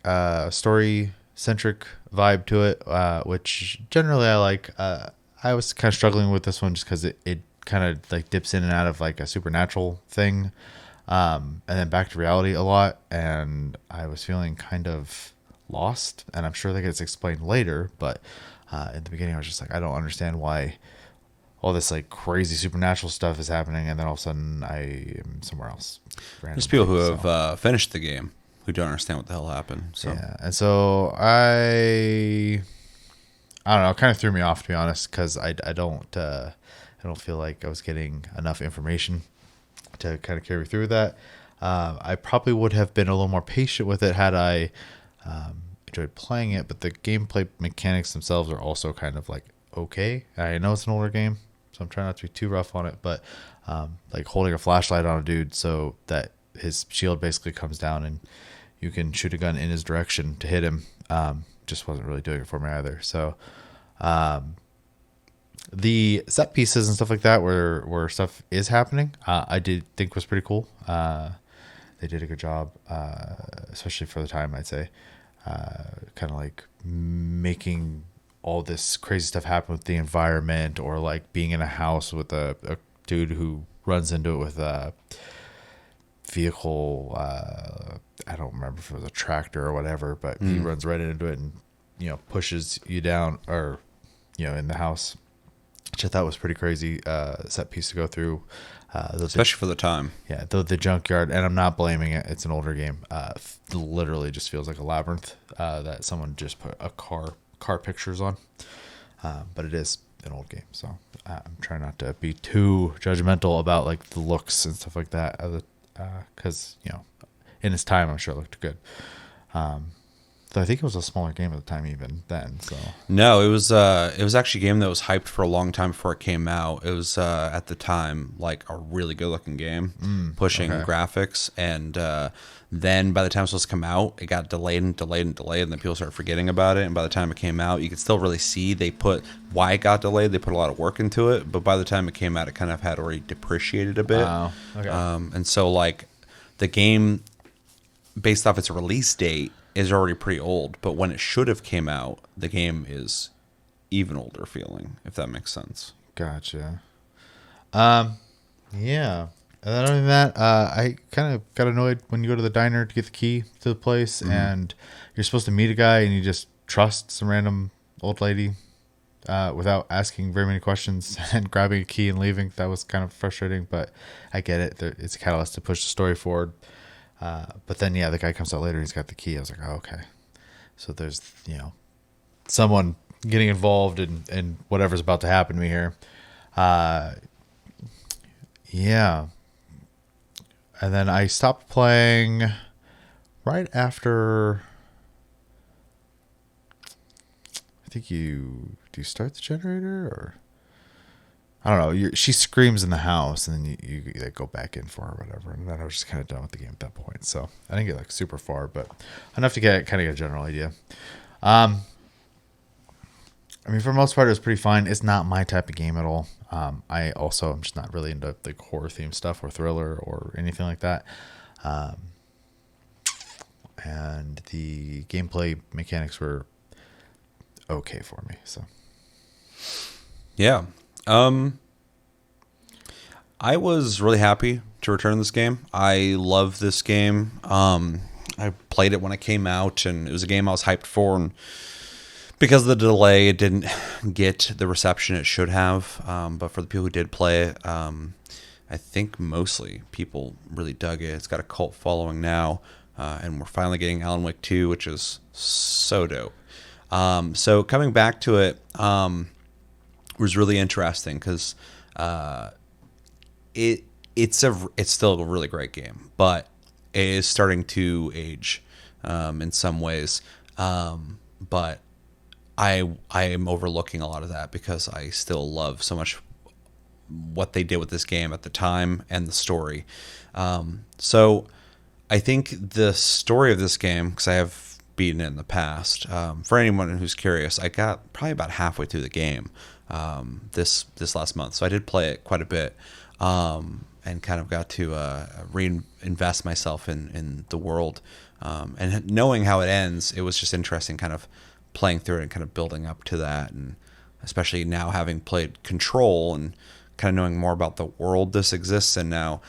story centric vibe to it, which generally I like. I was kind of struggling with this one just because it kind of like dips in and out of like a supernatural thing, and then back to reality a lot, and I was feeling kind of lost, and I'm sure that gets explained later, but in the beginning I was just like, I don't understand why all this like crazy supernatural stuff is happening, and then all of a sudden I am somewhere else. There's people who have finished the game who don't understand what the hell happened. So yeah, and so I don't know, it kind of threw me off, to be honest, because I don't feel like I was getting enough information to kind of carry through that. I probably would have been a little more patient with it had I enjoyed playing it, but the gameplay mechanics themselves are also kind of like okay. I know it's an older game, so I'm trying not to be too rough on it, but like holding a flashlight on a dude so that his shield basically comes down and you can shoot a gun in his direction to hit him, just wasn't really doing it for me either. So the set pieces and stuff like that where stuff is happening, I did think was pretty cool. They did a good job, especially for the time, I'd say. Kind of like making all this crazy stuff happen with the environment, or like being in a house with a dude who runs into it with a vehicle. I don't remember if it was a tractor or whatever, but he runs right into it and, pushes you down, or, in the house, which I thought was pretty crazy set piece to go through. Especially for the time. Yeah, the junkyard, and I'm not blaming it. It's an older game. Literally just feels like a labyrinth that someone just put a car pictures on. But it is an old game, so I'm trying not to be too judgmental about like the looks and stuff like that. Because in its time, I'm sure it looked good. I think it was a smaller game at the time, even then. So No, it was actually a game that was hyped for a long time before it came out. It was at the time like a really good looking game, pushing okay. graphics, and then by the time it was supposed to come out, it got delayed and delayed and delayed, and then people started forgetting about it. And by the time it came out, you could still really see they put why it got delayed. They put a lot of work into it, but by the time it came out, it kind of had already depreciated a bit. Oh, okay. And so like the game, based off its release date, is already pretty old, but when it should have came out, the game is even older feeling, if that makes sense. Gotcha. Yeah. And then other than that, I kind of got annoyed when you go to the diner to get the key to the place, and you're supposed to meet a guy, and you just trust some random old lady without asking very many questions and grabbing a key and leaving. That was kind of frustrating, but I get it. It's a catalyst to push the story forward. But then, yeah, the guy comes out later. He's got the key. I was like, oh, okay. So there's, someone getting involved in whatever's about to happen to me here. Yeah. And then I stopped playing right after. I think do you start the generator, or I don't know. She screams in the house, and then you like go back in for her or whatever. And then I was just kind of done with the game at that point. So I didn't get like super far, but enough to get kind of get a general idea. I mean, for the most part, it was pretty fine. It's not my type of game at all. I also am just not really into like horror theme stuff or thriller or anything like that. And the gameplay mechanics were okay for me. So Yeah. I was really happy to return this game. I love this game. I played it when it came out, and it was a game I was hyped for, and because of the delay, it didn't get the reception it should have. But for the people who did play it, I think mostly people really dug it. It's got a cult following now, and we're finally getting Alan Wake 2, which is so dope. So coming back to it was really interesting because it's still a really great game, but it is starting to age in some ways. But I am overlooking a lot of that because I still love so much what they did with this game at the time and the story. So I think the story of this game, because I have beaten it in the past, for anyone who's curious, I got probably about halfway through the game this last month. So I did play it quite a bit and kind of got to reinvest myself in the world. And knowing how it ends, it was just interesting kind of playing through it and kind of building up to that, and especially now having played Control and kind of knowing more about the world this exists in now,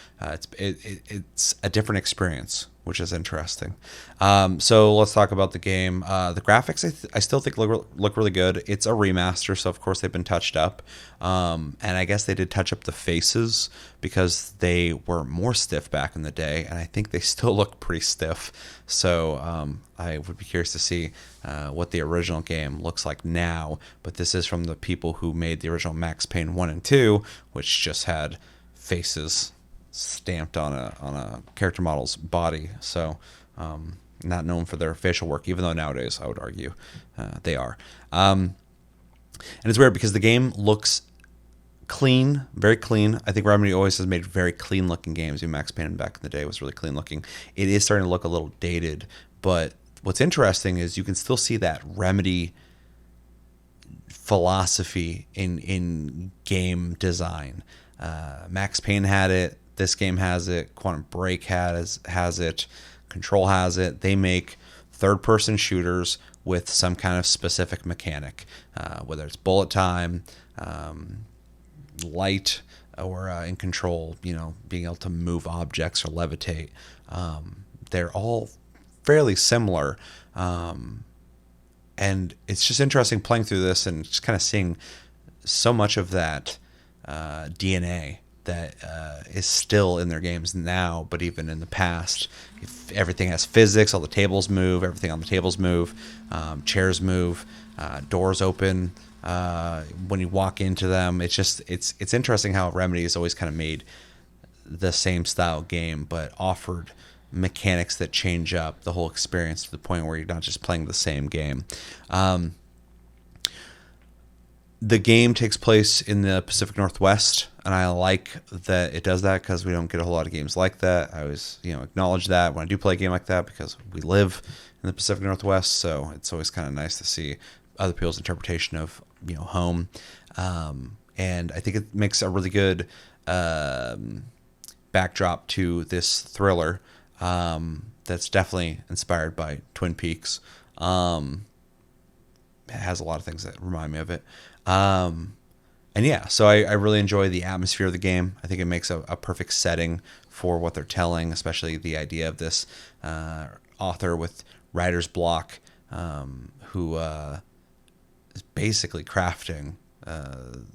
it's a different experience, which is interesting. So let's talk about the game. The graphics I still think look really good. It's a remaster, so of course they've been touched up, and I guess they did touch up the faces because they were more stiff back in the day, and I think they still look pretty stiff. So I would be curious to see what the original game looks like now. But this is from the people who made the original Max Payne 1 and 2, which just had faces stamped on a character model's body. So not known for their facial work, even though nowadays I would argue they are. And it's weird because the game looks clean, very clean. I think Remedy always has made very clean looking games. Even Max Payne back in the day was really clean looking. It is starting to look a little dated, but what's interesting is you can still see that Remedy philosophy in game design. Max Payne had it. This game has it. Quantum Break has it. Control has it. They make third-person shooters with some kind of specific mechanic, whether it's bullet time, light, or in Control, being able to move objects or levitate. They're all fairly similar, and it's just interesting playing through this and just kind of seeing so much of that DNA that is still in their games now, but even in the past. If everything has physics, all the tables move, everything on the tables move, chairs move, doors open when you walk into them. It's interesting how Remedy has always kind of made the same style game, but offered mechanics that change up the whole experience to the point where you're not just playing the same game. Um, the game takes place in the Pacific Northwest, and I like that it does that because we don't get a whole lot of games like that. I always, acknowledge that when I do play a game like that because we live in the Pacific Northwest, so it's always kind of nice to see other people's interpretation of home. And I think it makes a really good backdrop to this thriller that's definitely inspired by Twin Peaks. It has a lot of things that remind me of it. And yeah, so I really enjoy the atmosphere of the game. I think it makes a perfect setting for what they're telling, especially the idea of this author with writer's block who is basically crafting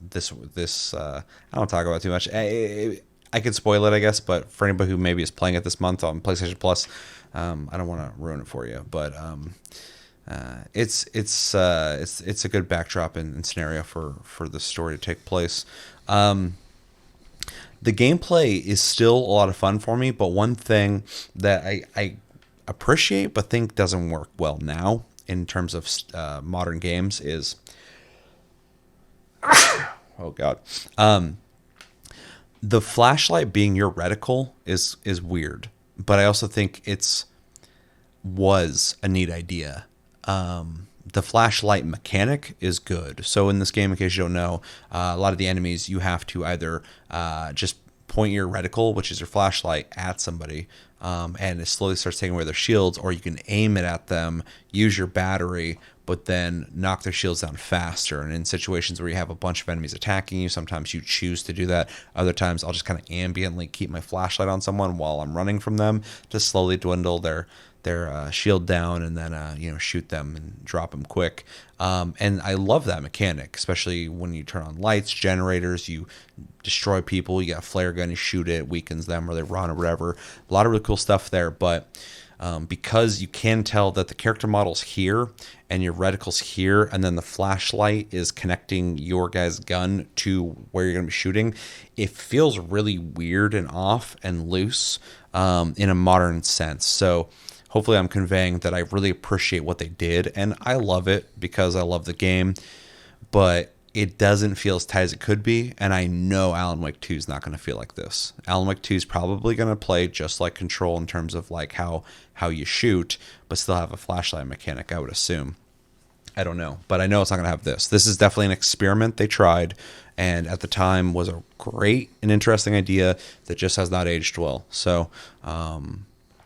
this. I don't talk about it too much. I could spoil it, I guess, but for anybody who maybe is playing it this month on PlayStation Plus, I don't want to ruin it for you. But it's a good backdrop and scenario for the story to take place. The gameplay is still a lot of fun for me, but one thing that I appreciate but think doesn't work well now in terms of modern games is oh god, the flashlight being your reticle is weird, but I also think was a neat idea. The flashlight mechanic is good. So in this game, in case you don't know, a lot of the enemies you have to either just point your reticle, which is your flashlight, at somebody, and it slowly starts taking away their shields, or you can aim it at them, use your battery, but then knock their shields down faster. And in situations where you have a bunch of enemies attacking you, sometimes you choose to do that. Other times I'll just kind of ambiently keep my flashlight on someone while I'm running from them to slowly dwindle their shield down, and then shoot them and drop them quick. And I love that mechanic, especially when you turn on lights, generators, you destroy people, you got a flare gun, you shoot it, weakens them, or they run or whatever. A lot of really cool stuff there, but because you can tell that the character model's here and your reticle's here, and then the flashlight is connecting your guy's gun to where you're going to be shooting, it feels really weird and off and loose in a modern sense. So hopefully I'm conveying that I really appreciate what they did, and I love it because I love the game, but it doesn't feel as tight as it could be, and I know Alan Wake 2 is not going to feel like this. Alan Wake 2 is probably going to play just like Control in terms of like how you shoot, but still have a flashlight mechanic, I would assume. I don't know, but I know it's not going to have this. This is definitely an experiment they tried, and at the time was a great and interesting idea that just has not aged well. So,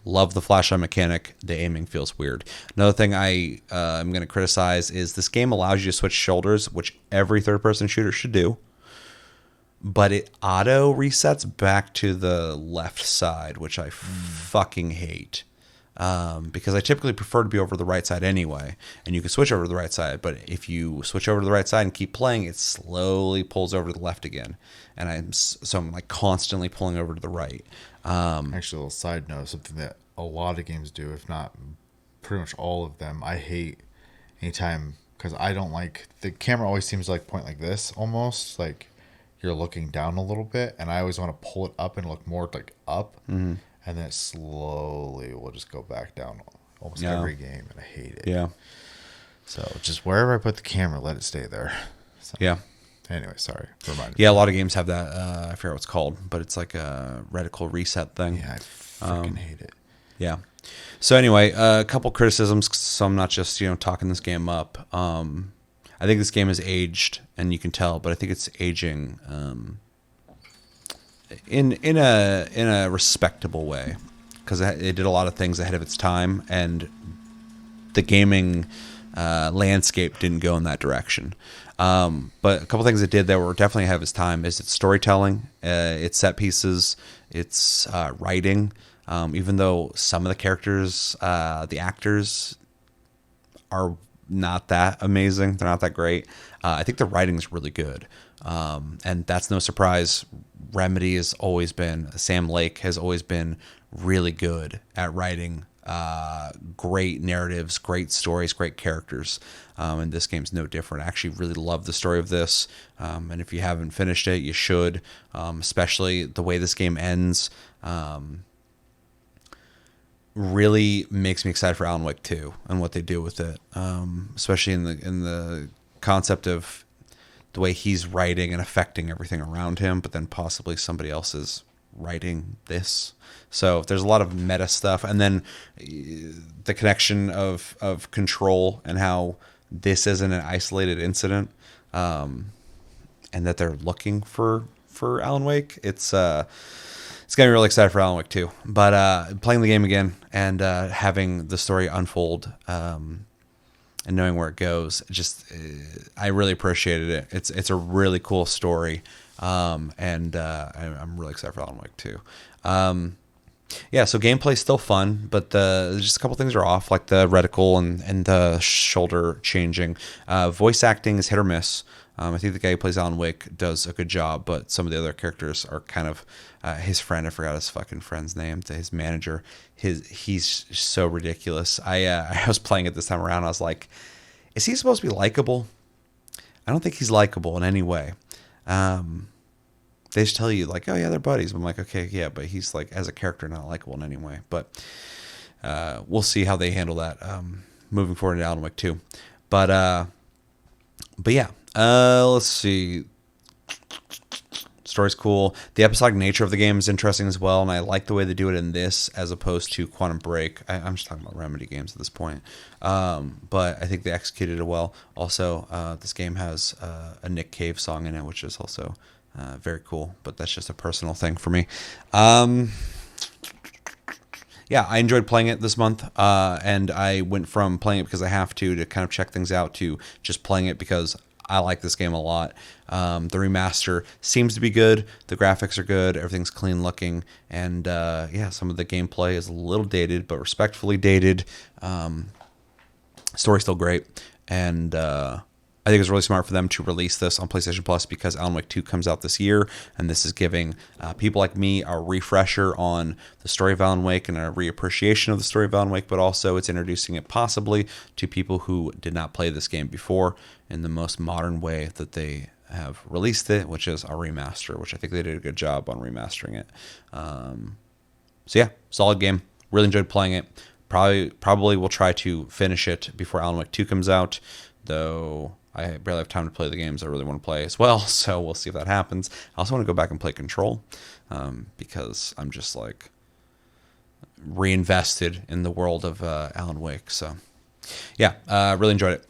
love the flashlight mechanic. The aiming feels weird. Another thing I'm going to criticize is this game allows you to switch shoulders, which every third-person shooter should do, but it auto resets back to the left side, which I fucking hate. Because I typically prefer to be over the right side anyway, and you can switch over to the right side, but if you switch over to the right side and keep playing, it slowly pulls over to the left again, and I'm like constantly pulling over to the right. Actually, a little side note, something that a lot of games do, if not pretty much all of them, I hate anytime, because I don't like, the camera always seems to like point like this, almost like you're looking down a little bit, and I always want to pull it up and look more like up. Mm-hmm. And then it slowly will just go back down almost every game, and I hate it. Yeah. So just wherever I put the camera, let it stay there. So, yeah. Anyway, sorry. Yeah, a lot of games have that. I forget what it's called, but it's like a reticle reset thing. Yeah, I freaking hate it. Yeah. So anyway, a couple criticisms, so I'm not just talking this game up. I think this game is aged, and you can tell, but I think it's aging in a respectable way, because it did a lot of things ahead of its time, and the gaming landscape didn't go in that direction. But a couple things it did that were definitely ahead of its time is its storytelling, its set pieces, its writing. Even though some of the characters, the actors, are not that amazing, they're not that great. I think the writing is really good, and that's no surprise. Remedy has always been, Sam Lake has always been really good at writing great narratives, great stories, great characters, and this game's no different. I actually really love the story of this, and if you haven't finished it, you should, especially the way this game ends. really makes me excited for Alan Wake 2 and what they do with it, especially in the concept of the way he's writing and affecting everything around him, but then possibly somebody else is writing this. So there's a lot of meta stuff, and then the connection of control and how this isn't an isolated incident, and that they're looking for Alan Wake. It's gonna be really excited for Alan Wake 2. But playing the game again and having the story unfold, and knowing where it goes, I really appreciated it. It's a really cool story, and I'm really excited for Alan Wake 2. Yeah, so gameplay's still fun, but just a couple things are off, like the reticle and the shoulder changing. Voice acting is hit or miss. I think the guy who plays Alan Wake does a good job, but some of the other characters are kind of his friend. I forgot his fucking friend's name. His manager. He's so ridiculous. I was playing it this time around. I was like, is he supposed to be likable? I don't think he's likable in any way. They just tell you like, oh yeah, they're buddies. I'm like, okay, yeah, but he's like as a character not likable in any way. But we'll see how they handle that moving forward in Alan Wake 2. But yeah. Let's see. Story's cool. The episodic nature of the game is interesting as well, and I like the way they do it in this as opposed to Quantum Break. I'm just talking about Remedy games at this point, but I think they executed it well. Also, this game has a Nick Cave song in it, which is also very cool, but that's just a personal thing for me. Yeah, I enjoyed playing it this month, and I went from playing it because I have to kind of check things out to just playing it because I like this game a lot. The remaster seems to be good. The graphics are good. Everything's clean looking. And yeah, some of the gameplay is a little dated, but respectfully dated. Story's still great. And I think it's really smart for them to release this on PlayStation Plus because Alan Wake 2 comes out this year. And this is giving people like me a refresher on the story of Alan Wake and a reappreciation of the story of Alan Wake. But also it's introducing it possibly to people who did not play this game before in the most modern way that they have released it, which is a remaster, which I think they did a good job on remastering it. So yeah, solid game. Really enjoyed playing it. Probably will try to finish it before Alan Wake 2 comes out, though I barely have time to play the games I really want to play as well, so we'll see if that happens. I also want to go back and play Control, because I'm just like reinvested in the world of Alan Wake. So yeah, really enjoyed it.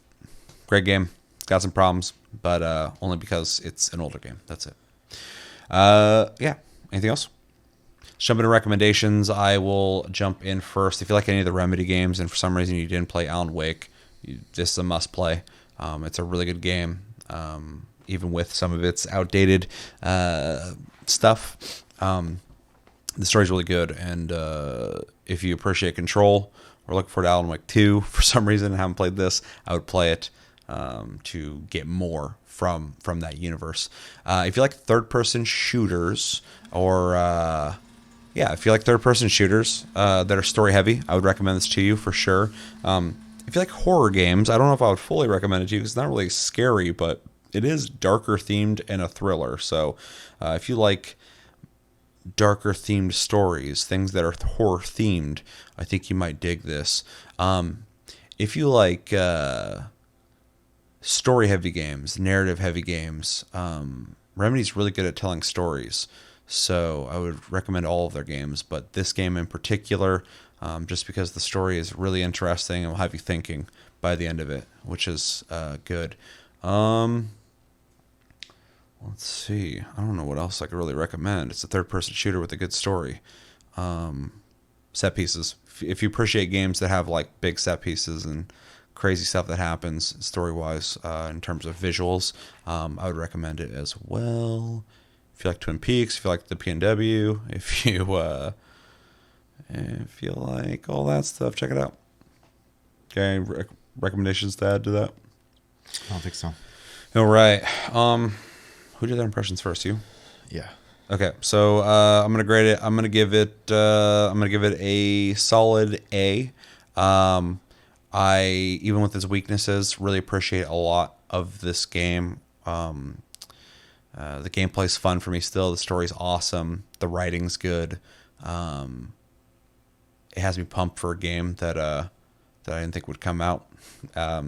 Great game. Got some problems, but only because it's an older game. That's it. Yeah. Anything else? Let's jump into recommendations. I will jump in first. If you like any of the Remedy games and for some reason you didn't play Alan Wake, this is a must play. It's a really good game, even with some of its outdated stuff. The story's really good, and if you appreciate Control or looking forward to Alan Wake 2 for some reason and haven't played this, I would play it to get more from that universe. If you like third-person shooters, or if you like third-person shooters that are story-heavy, I would recommend this to you for sure. If you like horror games, I don't know if I would fully recommend it to you because it's not really scary, but it is darker themed and a thriller. So if you like darker themed stories, things that are horror themed, I think you might dig this. If you like story heavy games, narrative heavy games, Remedy's really good at telling stories. So I would recommend all of their games, but this game in particular, just because the story is really interesting and will have you thinking by the end of it, which is good. Let's see. I don't know what else I could really recommend. It's a third-person shooter with a good story. Set pieces. If you appreciate games that have like big set pieces and crazy stuff that happens story-wise in terms of visuals, I would recommend it as well. If you like Twin Peaks, if you like the PNW, if you like all that stuff, check it out. Okay, recommendations to add to that? I don't think so. All right. Who did their impressions first? You? Yeah. Okay, so I'm gonna grade it. I'm gonna give it a solid A. I, even with its weaknesses, really appreciate a lot of this game. The gameplay's fun for me still. The story's awesome. The writing's good. it has me pumped for a game that I didn't think would come out. I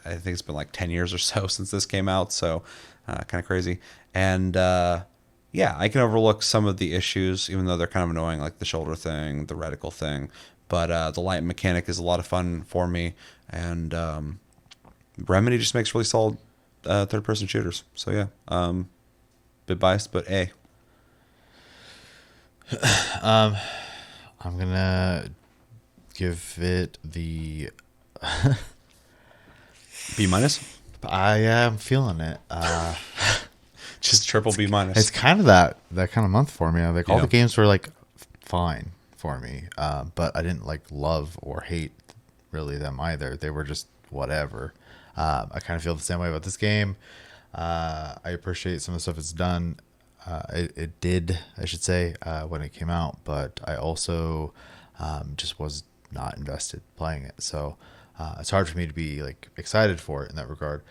think it's been like 10 years or so since this came out, so kind of crazy. And yeah, I can overlook some of the issues, even though they're kind of annoying, like the shoulder thing, the reticle thing. But the light mechanic is a lot of fun for me, and Remedy just makes really solid third-person shooters. So yeah, bit biased, but A. I'm gonna give it the. B minus. I am feeling it. Just triple B minus. It's kind of that kind of month for me. Like all Yeah. the games were like fine for me, but I didn't like love or hate really them either. They were just whatever. I kind of feel the same way about this game. I appreciate some of the stuff it's done. It did, I should say, when it came out, but I also just was not invested playing it. So it's hard for me to be like excited for it in that regard.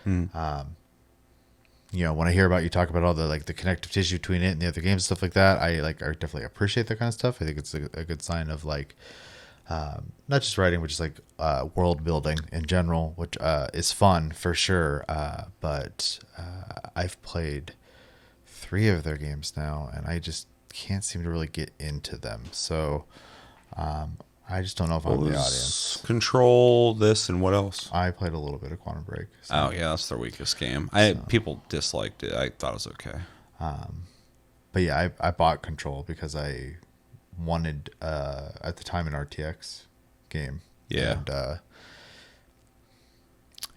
You know, when I hear about you talk about all the like the connective tissue between it and the other games and stuff like that, I definitely appreciate that kind of stuff. I think it's a good sign of like not just writing, but just like world building in general, which is fun for sure. But I've played 3 of their games now, and I just can't seem to really get into them. So I just don't know if I'm the audience. Control, this, and what else? I played a little bit of Quantum Break. So, Oh yeah, that's their weakest game. People disliked it. I thought it was okay. but yeah, I bought Control because I wanted at the time an RTX game. Yeah. And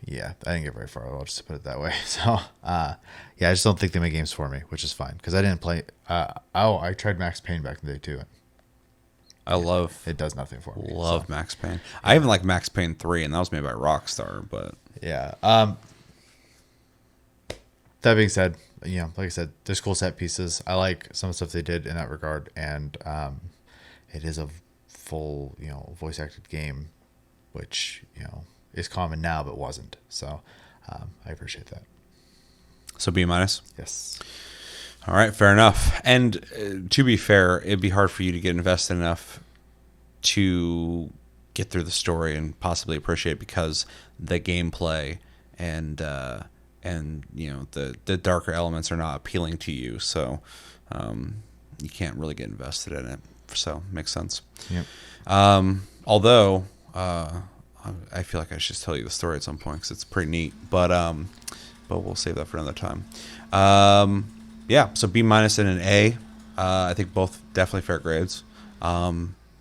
yeah, I didn't get very far. I'll just put it that way. So yeah, I just don't think they make games for me, which is fine because I didn't play. I tried Max Payne back in the day too. I love It does nothing for me. love Max Payne. I even like Max Payne 3, and that was made by Rockstar. But Yeah. That being said, you know, like I said, there's cool set pieces. I like some of the stuff they did in that regard, and it is a full, you know, voice acted game, which you know is common now but wasn't. So I appreciate that. so B minus. Yes. All right, fair enough. And to be fair, it'd be hard for you to get invested enough to get through the story and possibly appreciate it because the gameplay and you know the darker elements are not appealing to you, so you can't really get invested in it. So makes sense. Yep. Although I feel like I should tell you the story at some point because it's pretty neat, but we'll save that for another time. Yeah, so B minus and an A. I think both definitely fair grades.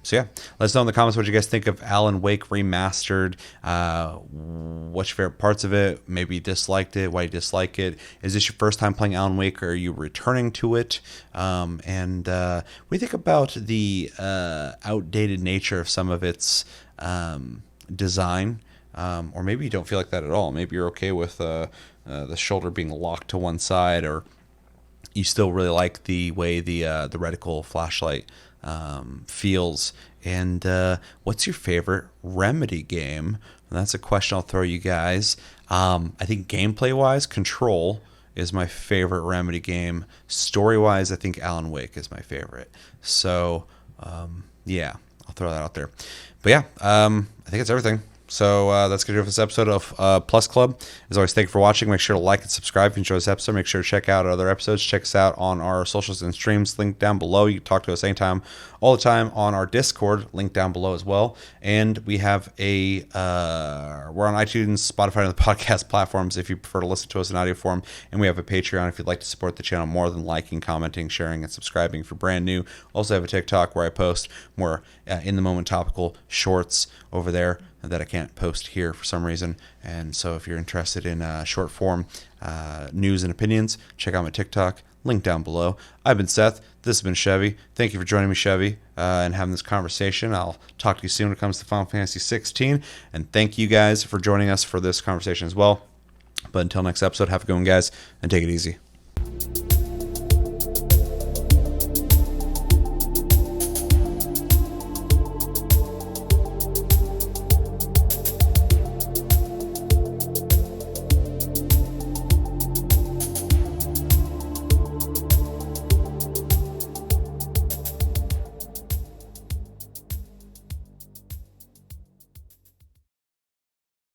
So yeah, let us know in the comments what you guys think of Alan Wake Remastered. What's your favorite parts of it? Maybe you disliked it. Why you dislike it? Is this your first time playing Alan Wake, or are you returning to it? And what do you think about the outdated nature of some of its design? Or maybe you don't feel like that at all. Maybe you're okay with the shoulder being locked to one side, or you still really like the way the reticle flashlight feels. And what's your favorite Remedy game? And that's a question I'll throw you guys. I think gameplay wise, Control is my favorite Remedy game. Story wise, I think Alan Wake is my favorite. So yeah, I'll throw that out there. But yeah, I think it's everything. So that's going to do it for this episode of Plus Club. As always, thank you for watching. Make sure to like and subscribe if you enjoyed this episode. Make sure to check out our other episodes. Check us out on our socials and streams, linked down below. You can talk to us anytime, all the time on our Discord, linked down below as well. And we have we're on iTunes, Spotify, and the podcast platforms if you prefer to listen to us in audio form. And we have a Patreon if you'd like to support the channel more than liking, commenting, sharing, and subscribing if you're brand new. Also have a TikTok where I post more in-the-moment topical shorts over there that I can't post here for some reason. And so if you're interested in short form news and opinions, check out my TikTok, link down below. I've been Seth. This has been Chevy. Thank you for joining me, Chevy, and having this conversation. I'll talk to you soon when it comes to Final Fantasy 16. And thank you guys for joining us for this conversation as well. But until next episode, have a good one, guys, and take it easy.